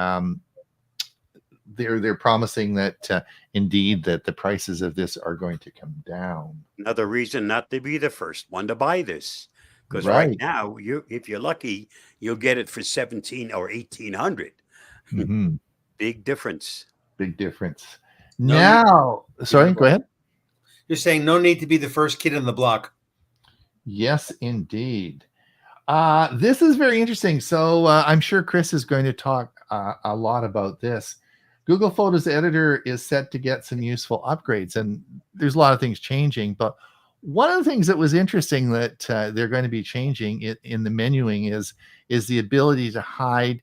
Speaker 2: promising that indeed that the prices of this are going to come down.
Speaker 5: Another reason not to be the first one to buy this, because right now, if you're lucky, you'll get it for $1,700 or $1,800.
Speaker 2: Mm-hmm.
Speaker 5: Big difference.
Speaker 2: Big difference. Now, sorry, go ahead.
Speaker 4: You're saying no need to be the first kid on the block.
Speaker 2: Yes, indeed. This is very interesting. So I'm sure Chris is going to talk a lot about this. Google Photos Editor is set to get some useful upgrades, and there's a lot of things changing. But one of the things that was interesting that they're going to be changing in the menuing is the ability to hide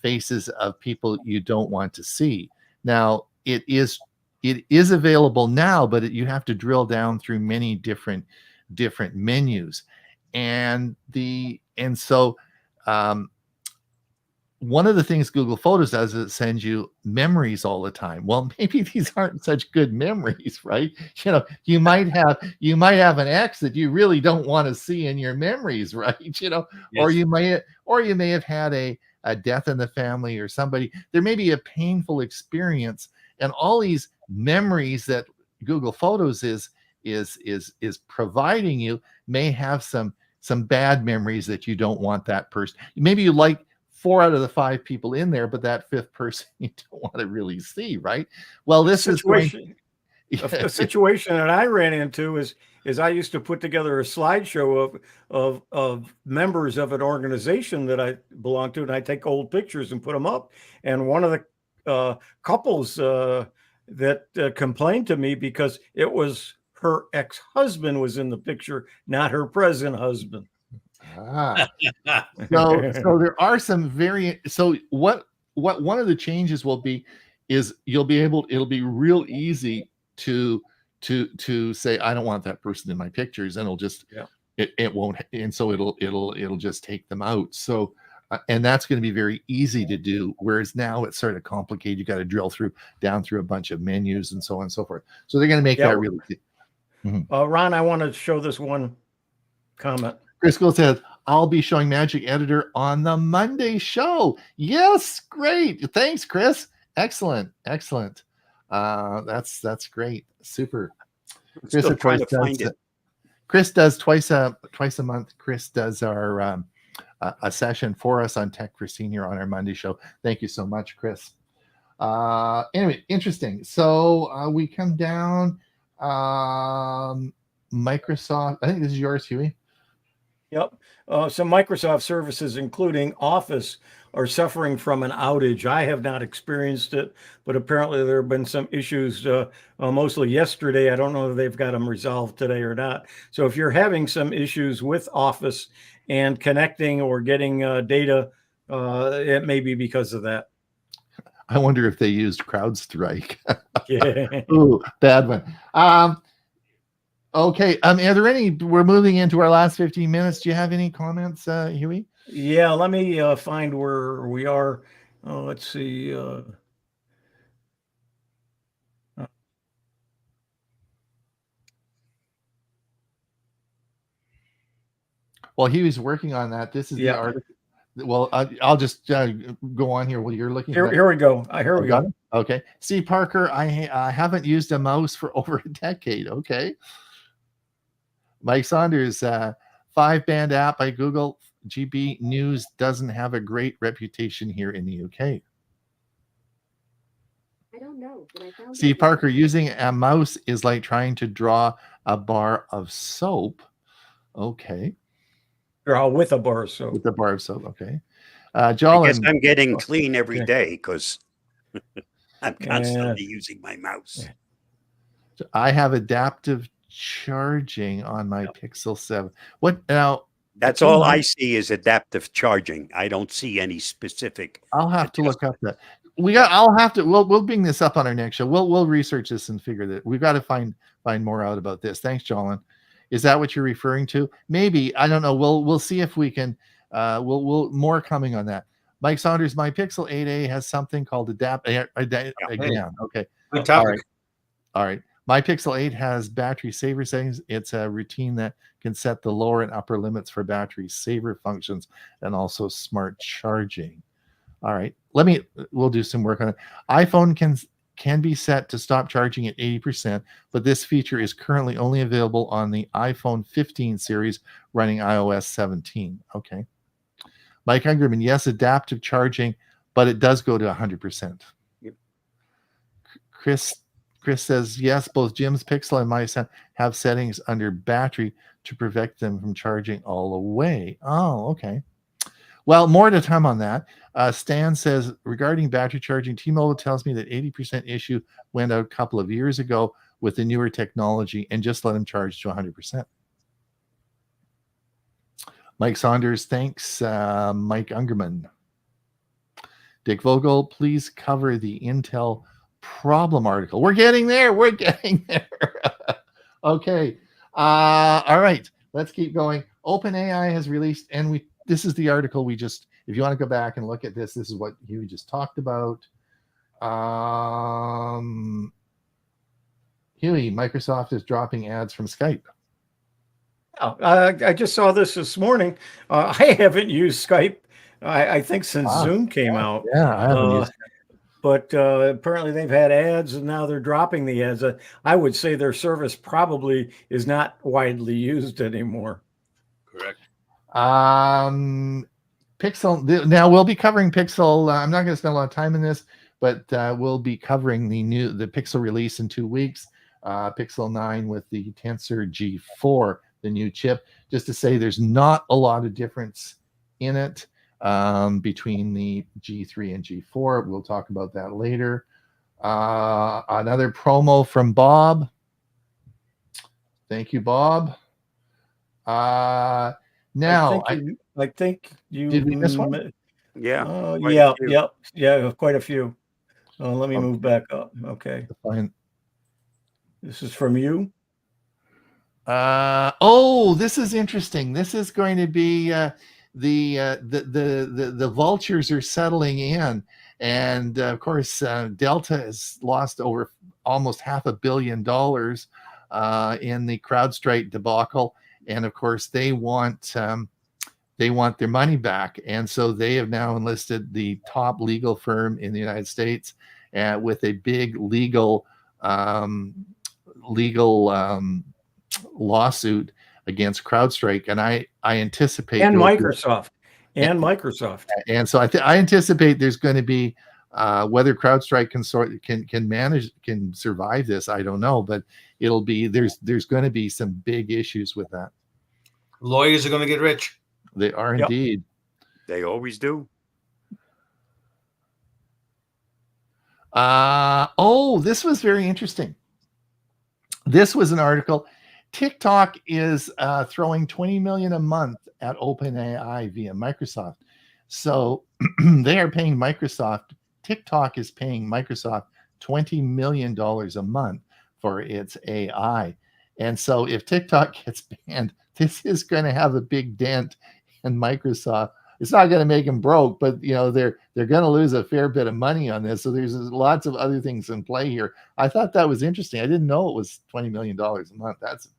Speaker 2: faces of people you don't want to see. Now, it is available now, but you have to drill down through many different menus, and so one of the things Google Photos does is it sends you memories all the time. Well, maybe these aren't such good memories, right? You know, you might have an ex that you really don't want to see in your memories, right? You know, yes. or you may have had a death in the family, or somebody, there may be a painful experience, and all these memories that Google Photos is providing you may have some bad memories that you don't want that person. Maybe you like 4 out of the 5 people in there, but that 5th person you don't want to really see, right? Well, this
Speaker 3: situation, a situation that I ran into is I used to put together a slideshow of members of an organization that I belong to, and I take old pictures and put them up. And one of the couples that complained to me because it was her ex-husband was in the picture, not her present husband.
Speaker 2: So there are some what one of the changes will be is it'll be real easy to say, I don't want that person in my pictures, and it'll just it won't, and so it'll just take them out. So and that's going to be very easy to do, whereas now it's sort of complicated. You got to drill down through a bunch of menus and so on and so forth. So they're going to make that really
Speaker 3: Ron, I want to show this one comment.
Speaker 2: Chris Gould says, I'll be showing Magic Editor on the Monday show. Yes, great. Thanks, Chris. Excellent. That's great. Super.
Speaker 5: Chris, still trying to find it.
Speaker 2: Chris does twice a month. Chris does our a session for us on Tech for Senior on our Monday show. Thank you so much, Chris. Anyway, interesting. So we come down. Microsoft. I think this is yours, Huey.
Speaker 3: Yep. Some Microsoft services, including Office, are suffering from an outage. I have not experienced it, but apparently there have been some issues, mostly yesterday. I don't know if they've got them resolved today or not. So if you're having some issues with Office and connecting or getting data, it may be because of that.
Speaker 2: I wonder if they used CrowdStrike.
Speaker 3: Yeah.
Speaker 2: Ooh, bad one. Okay. Are there any? We're moving into our last 15 minutes. Do you have any comments, Huey?
Speaker 3: Yeah. Let me find where we are. Let's see.
Speaker 2: While Huey's working on that, this is the article. Well, I'll just go on here while you're looking.
Speaker 3: Here we go. Here we go.
Speaker 2: Okay. Steve Parker, I haven't used a mouse for over a decade. Okay. Mike Saunders, 5-band app by Google. GB News doesn't have a great reputation here in the UK.
Speaker 6: I don't know. But I found
Speaker 2: Steve Parker, using a mouse is like trying to draw a bar of soap. Okay.
Speaker 3: Draw with a bar of soap.
Speaker 2: With a bar of soap. Okay.
Speaker 5: Jolin, I guess I'm getting clean every day because I'm constantly using my mouse.
Speaker 2: I have adaptive charging on my Pixel 7. What now?
Speaker 5: That's all I see is adaptive charging. I don't see any specific.
Speaker 2: I'll have to look up that. We'll bring this up on our next show. We'll research this and figure that we've got to find more out about this. Thanks, Jolin. Is that what you're referring to? Maybe. I don't know. We'll see if we can. We'll more coming on that. Mike Saunders, my Pixel 8a has something called adapt. Again, okay.
Speaker 4: Good topic.
Speaker 2: All right. My Pixel 8 has battery saver settings. It's a routine that can set the lower and upper limits for battery saver functions and also smart charging. All right. We'll do some work on it. iPhone can be set to stop charging at 80%, but this feature is currently only available on the iPhone 15 series running iOS 17. Okay. Mike Ungerman, yes, adaptive charging, but it does go to 100%.
Speaker 5: Yep.
Speaker 2: Chris says, yes, both Jim's Pixel and my son have settings under battery to prevent them from charging all the way. Oh, okay. Well, more to come on that. Stan says, regarding battery charging, T-Mobile tells me that 80% issue went out a couple of years ago with the newer technology and just let them charge to 100%. Mike Saunders, thanks. Mike Ungerman. Dick Vogel, please cover the Intel problem article. We're getting there. We're getting there. Okay. All right. Let's keep going. OpenAI has released, and this is the article we just, if you want to go back and look at this is what you just talked about. Huey, Microsoft is dropping ads from Skype.
Speaker 3: I just saw this morning. I haven't used Skype, I think, since Zoom came out.
Speaker 2: Yeah, I haven't used it.
Speaker 3: But apparently they've had ads, and now they're dropping the ads. I would say their service probably is not widely used anymore.
Speaker 4: Correct.
Speaker 2: Pixel. Now we'll be covering Pixel. I'm not going to spend a lot of time in this, but we'll be covering the Pixel release in 2 weeks. Pixel 9 with the Tensor G4, the new chip. Just to say, there's not a lot of difference in it between the G3 and G4. We'll talk about that later. Another promo from Bob. Thank you, Bob. Now,
Speaker 3: I think you
Speaker 2: did we miss one?
Speaker 3: Yeah.
Speaker 5: Yeah.
Speaker 3: Quite a few. Let me move back up. Okay.
Speaker 2: Fine.
Speaker 3: This is from you.
Speaker 2: This is interesting. This is going to be the vultures are settling in, and of course Delta has lost over almost $500 million in the CrowdStrike debacle, and of course they want their money back, and so they have now enlisted the top legal firm in the United States with a big legal lawsuit against CrowdStrike, and I anticipate
Speaker 3: Microsoft.
Speaker 2: And so I anticipate there's going to be whether CrowdStrike can survive this, I don't know, but it'll be there's going to be some big issues with that.
Speaker 4: Lawyers are going to get rich.
Speaker 2: They are indeed.
Speaker 5: They always do.
Speaker 2: This was very interesting. This was an article. TikTok is throwing $20 million a month at OpenAI via Microsoft. So they are paying Microsoft. TikTok is paying Microsoft $20 million a month for its AI. And so if TikTok gets banned, this is going to have a big dent in Microsoft. It's not going to make them broke, but they're going to lose a fair bit of money on this. So there's lots of other things in play here. I thought that was interesting. I didn't know it was $20 million a month. That's a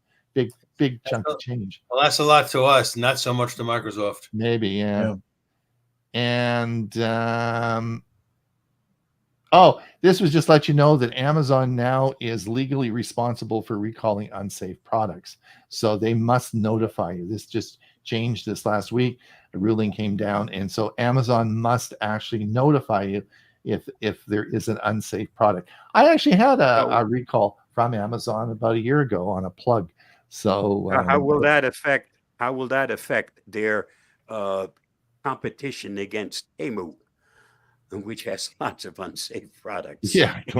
Speaker 2: big chunk of change.
Speaker 4: Well, that's a lot to us, not so much to Microsoft.
Speaker 2: Maybe, yeah. And this was just let you know that Amazon now is legally responsible for recalling unsafe products. So they must notify you. This just changed this last week. A ruling came down, and so Amazon must actually notify you if there is an unsafe product. I actually had a recall from Amazon about a year ago on a plug. So
Speaker 5: how will that affect their competition against Temu, which has lots of unsafe products?
Speaker 2: Yeah, I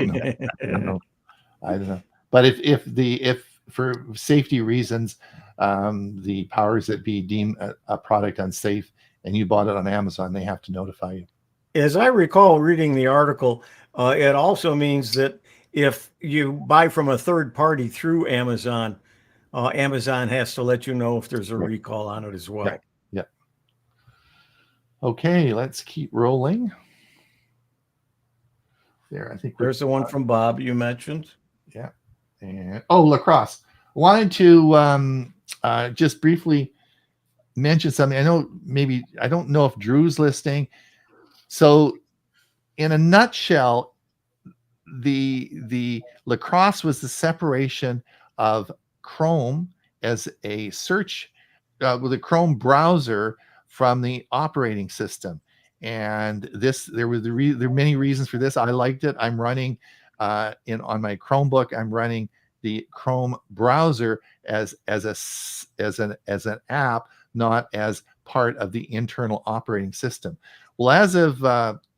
Speaker 2: don't know. But if for safety reasons, the powers that be deem a product unsafe and you bought it on Amazon, they have to notify you.
Speaker 3: As I recall reading the article, it also means that if you buy from a third party through Amazon, Amazon has to let you know if there's a recall on it as well.
Speaker 2: Right. Yeah. Okay, let's keep rolling. There, I think
Speaker 3: there's the one from Bob you mentioned.
Speaker 2: Yeah. And lacrosse. Wanted to just briefly mention something. I don't know if Drew's listening. So in a nutshell, the lacrosse was the separation of Chrome as a search with a Chrome browser from the operating system. And there are many reasons for this. I liked it. I'm running on my Chromebook. I'm running the Chrome browser as an app, not as part of the internal operating system. Well, as of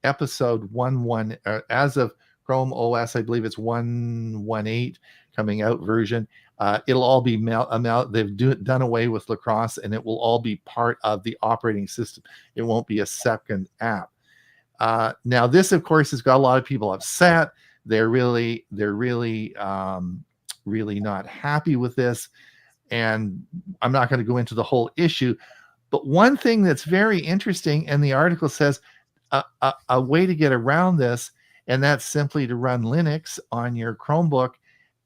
Speaker 2: episode 1.1, as of Chrome OS, I believe it's 1.18 coming out version, it'll all be they've done away with lacrosse, and it will all be part of the operating system. It won't be a second app. Now, this, of course, has got a lot of people upset. They're really not happy with this, and I'm not going to go into the whole issue. But one thing that's very interesting, and the article says a way to get around this, and that's simply to run Linux on your Chromebook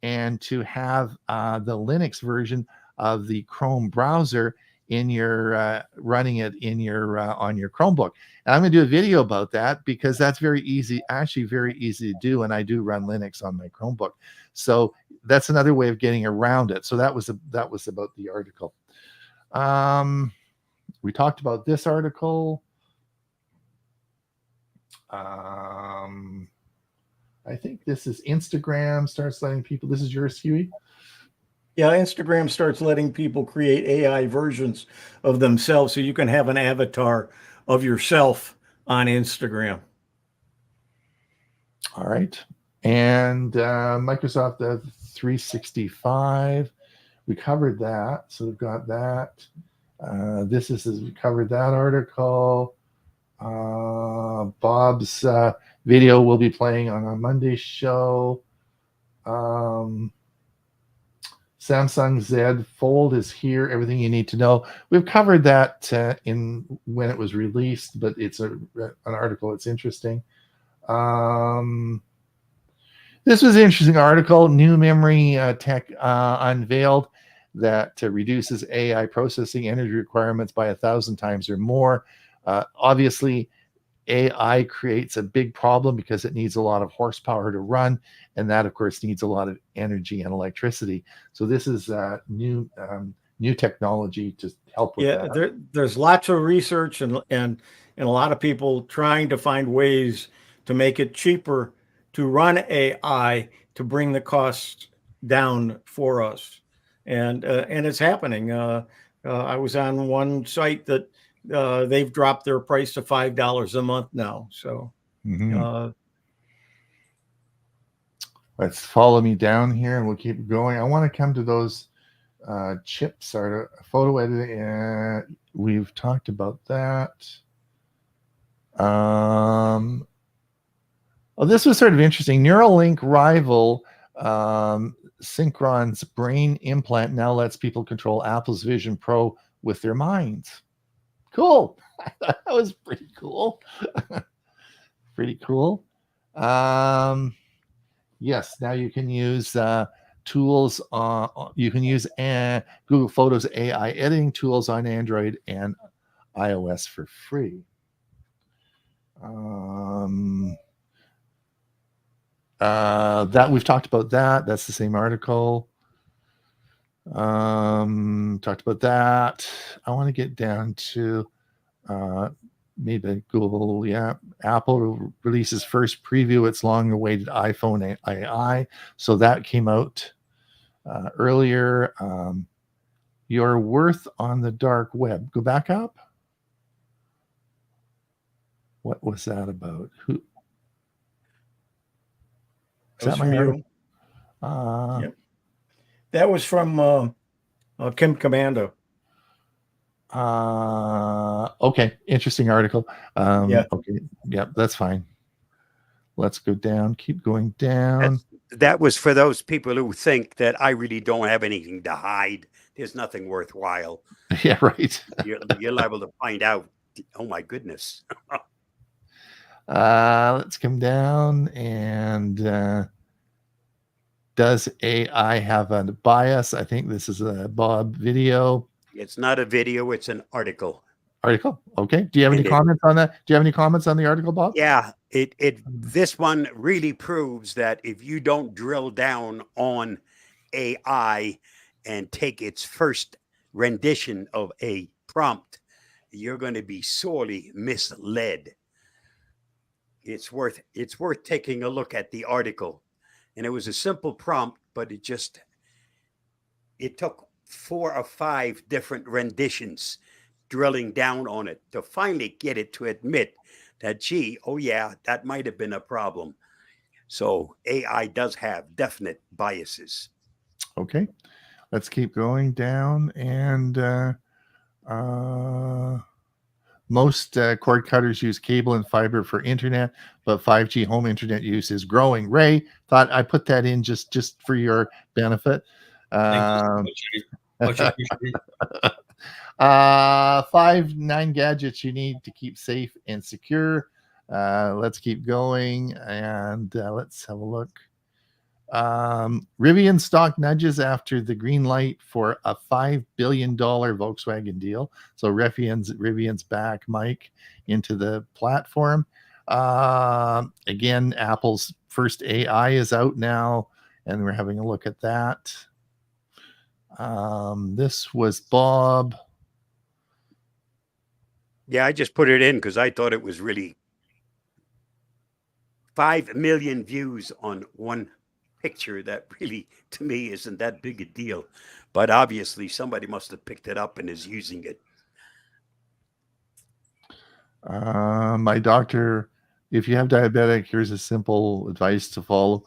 Speaker 2: and to have the Linux version of the Chrome browser in your running it in your on your Chromebook. And I'm going to do a video about that because that's very easy, actually very easy to do. And I do run Linux on my Chromebook, so that's another way of getting around it. So that was about the article. We talked about this article. I think this is Instagram starts letting people. This is yours, Huey.
Speaker 3: Yeah, Instagram starts letting people create AI versions of themselves, so you can have an avatar of yourself on Instagram.
Speaker 2: All right. And Microsoft 365, we covered that. So we've got that. We covered that article. Bob's video will be playing on our Monday show. Samsung Z Fold is here. Everything you need to know. We've covered that in when it was released, but it's an article. It's interesting. This was an interesting article. New memory tech unveiled that reduces AI processing energy requirements by 1,000 times or more. Obviously, AI creates a big problem because it needs a lot of horsepower to run, and that, of course, needs a lot of energy and electricity. So this is new technology to help with that.
Speaker 3: Yeah, there's lots of research and a lot of people trying to find ways to make it cheaper to run AI to bring the costs down for us, and it's happening. I was on one site that they've dropped their price to $5 a month now. So
Speaker 2: let's follow me down here, and we'll keep going. I want to come to those chips, photo editing. We've talked about that. This was sort of interesting. Neuralink rival Synchron's brain implant now lets people control Apple's Vision Pro with their minds. Cool. That was pretty cool. Pretty cool. Yes, now you can use tools. You can use Google Photos AI editing tools on Android and iOS for free. That we've talked about that. That's the same article. Talked about that. I want to get down to maybe Google. Yeah, Apple releases first preview its long-awaited iPhone AI. So that came out earlier. Your worth on the dark web. Go back up. What was that about? Who? Is that my article?
Speaker 3: Yep. That was from Kim Commando.
Speaker 2: Okay, interesting article. Yeah. Okay, yeah, that's fine. Let's go down. Keep going down.
Speaker 5: That was for those people who think that I really don't have anything to hide. There's nothing worthwhile.
Speaker 2: Yeah, right.
Speaker 5: You're liable to find out. Oh my goodness.
Speaker 2: Let's come down and does AI have a bias? I think this is a Bob video.
Speaker 5: It's not a video, it's an article.
Speaker 2: Article. Okay. Do you have any comments on that? Do you have any comments on the article, Bob?
Speaker 5: Yeah, this one really proves that if you don't drill down on AI and take its first rendition of a prompt, you're going to be sorely misled. It's worth taking a look at the article and it was a simple prompt, but it took 4 or 5 different renditions, drilling down on it to finally get it to admit that, gee, oh yeah, that might have been a problem. So AI does have definite biases.
Speaker 2: Okay, let's keep going down. And most cord cutters use cable and fiber for internet, but 5G home internet use is growing. Ray, thought I put that in just for your benefit.
Speaker 4: Much appreciated.
Speaker 2: 9 gadgets you need to keep safe and secure. Let's keep going, and let's have a look. Rivian stock nudges after the green light for a $5 billion Volkswagen deal. So Rivian's back, Mike, into the platform. Again, Apple's first AI is out now, and we're having a look at that. This was Bob.
Speaker 5: Yeah, I just put it in because I thought it was really 5 million views on one picture. That really, to me, isn't that big a deal. But obviously, somebody must have picked it up and is using it.
Speaker 2: My doctor, if you have diabetic, here's a simple advice to follow.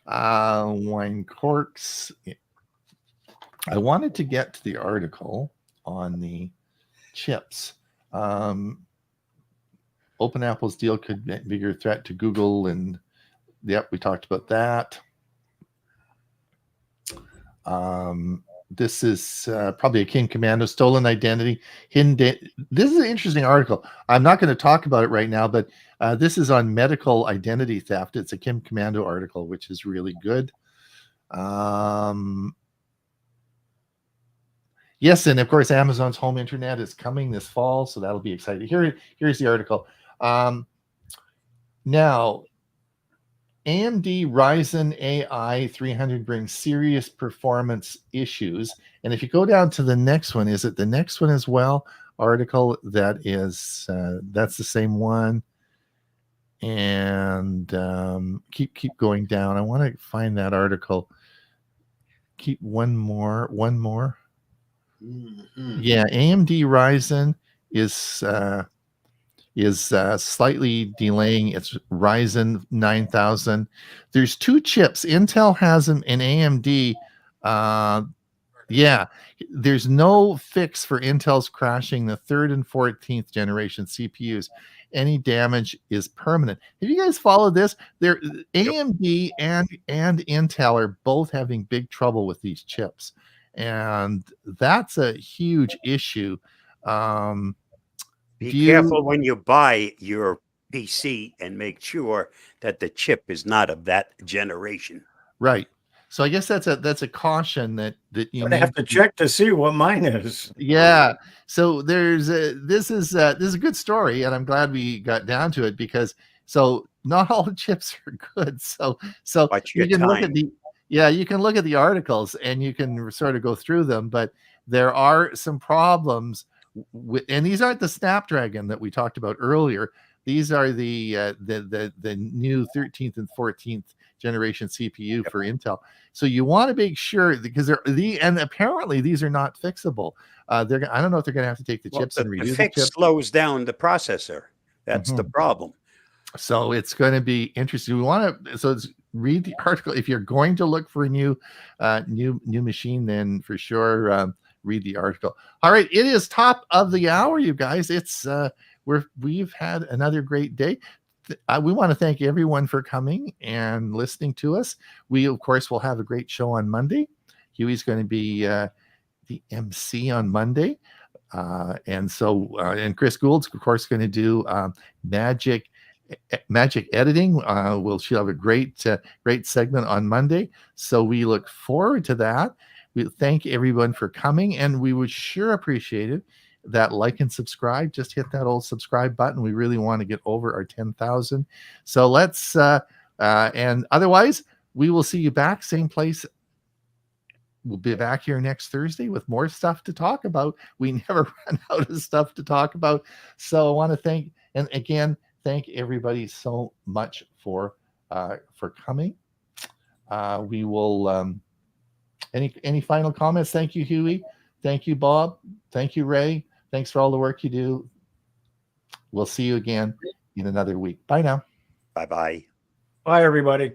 Speaker 2: Wine corks. I wanted to get to the article on the chips. Open Apple's deal could be a bigger threat to Google, and yep, we talked about that. This is probably a King Commando stolen identity. This is an interesting article. I'm not going to talk about it right now, but this is on medical identity theft. It's a Kim Commando article, which is really good. Yes, and of course, Amazon's home internet is coming this fall, so that'll be exciting. Here's the article. Now, AMD Ryzen AI 300 brings serious performance issues. And if you go down to the next one, is it the next one as well? Article that is, that's the same one. And keep going down. I want to find that article. Keep one more. Mm-hmm. Yeah, AMD Ryzen is slightly delaying its Ryzen 9000. There's 2 chips. Intel has them, and AMD. Yeah, there's no fix for Intel's crashing the 3rd and 14th generation CPUs. Any damage is permanent. Have you guys followed this? AMD and Intel are both having big trouble with these chips, and that's a huge issue.
Speaker 5: Be careful when you buy your PC and make sure that the chip is not of that generation.
Speaker 2: Right. So I guess that's a caution that you
Speaker 3: have to check to see what mine is.
Speaker 2: Yeah. So this is a good story, and I'm glad we got down to it, because not all the chips are good. So you can look at you can look at the articles and you can sort of go through them, but there are some problems and these aren't the Snapdragon that we talked about earlier. These are the new 13th and 14th generation CPU for Intel. So you want to make sure, because and apparently these are not fixable. I don't know if they're going to have to take the chips and redo the
Speaker 5: fix
Speaker 2: chips.
Speaker 5: Slows down the processor. That's the problem.
Speaker 2: So it's going to be interesting. Read the article. If you're going to look for a new machine, then for sure read the article. All right, it is top of the hour, you guys. It's we've had another great day. We want to thank everyone for coming and listening to us. We, of course, will have a great show on Monday. Huey's going to be the MC on Monday. And Chris Gould's, of course, going to do magic editing. She'll have a great segment on Monday. So we look forward to that. We thank everyone for coming, and we would sure appreciate it. That like and subscribe. Just hit that old subscribe button. We really want to get over our 10,000. So let's and otherwise we will see you back same place we'll be back here next Thursday with more stuff to talk about. We never run out of stuff to talk about. So I want to thank everybody so much for coming. We will. Any final comments? Thank you, Huey. Thank you, Bob. Thank you, Ray. Thanks for all the work you do. We'll see you again in another week. Bye now.
Speaker 5: Bye-bye.
Speaker 3: Bye, everybody.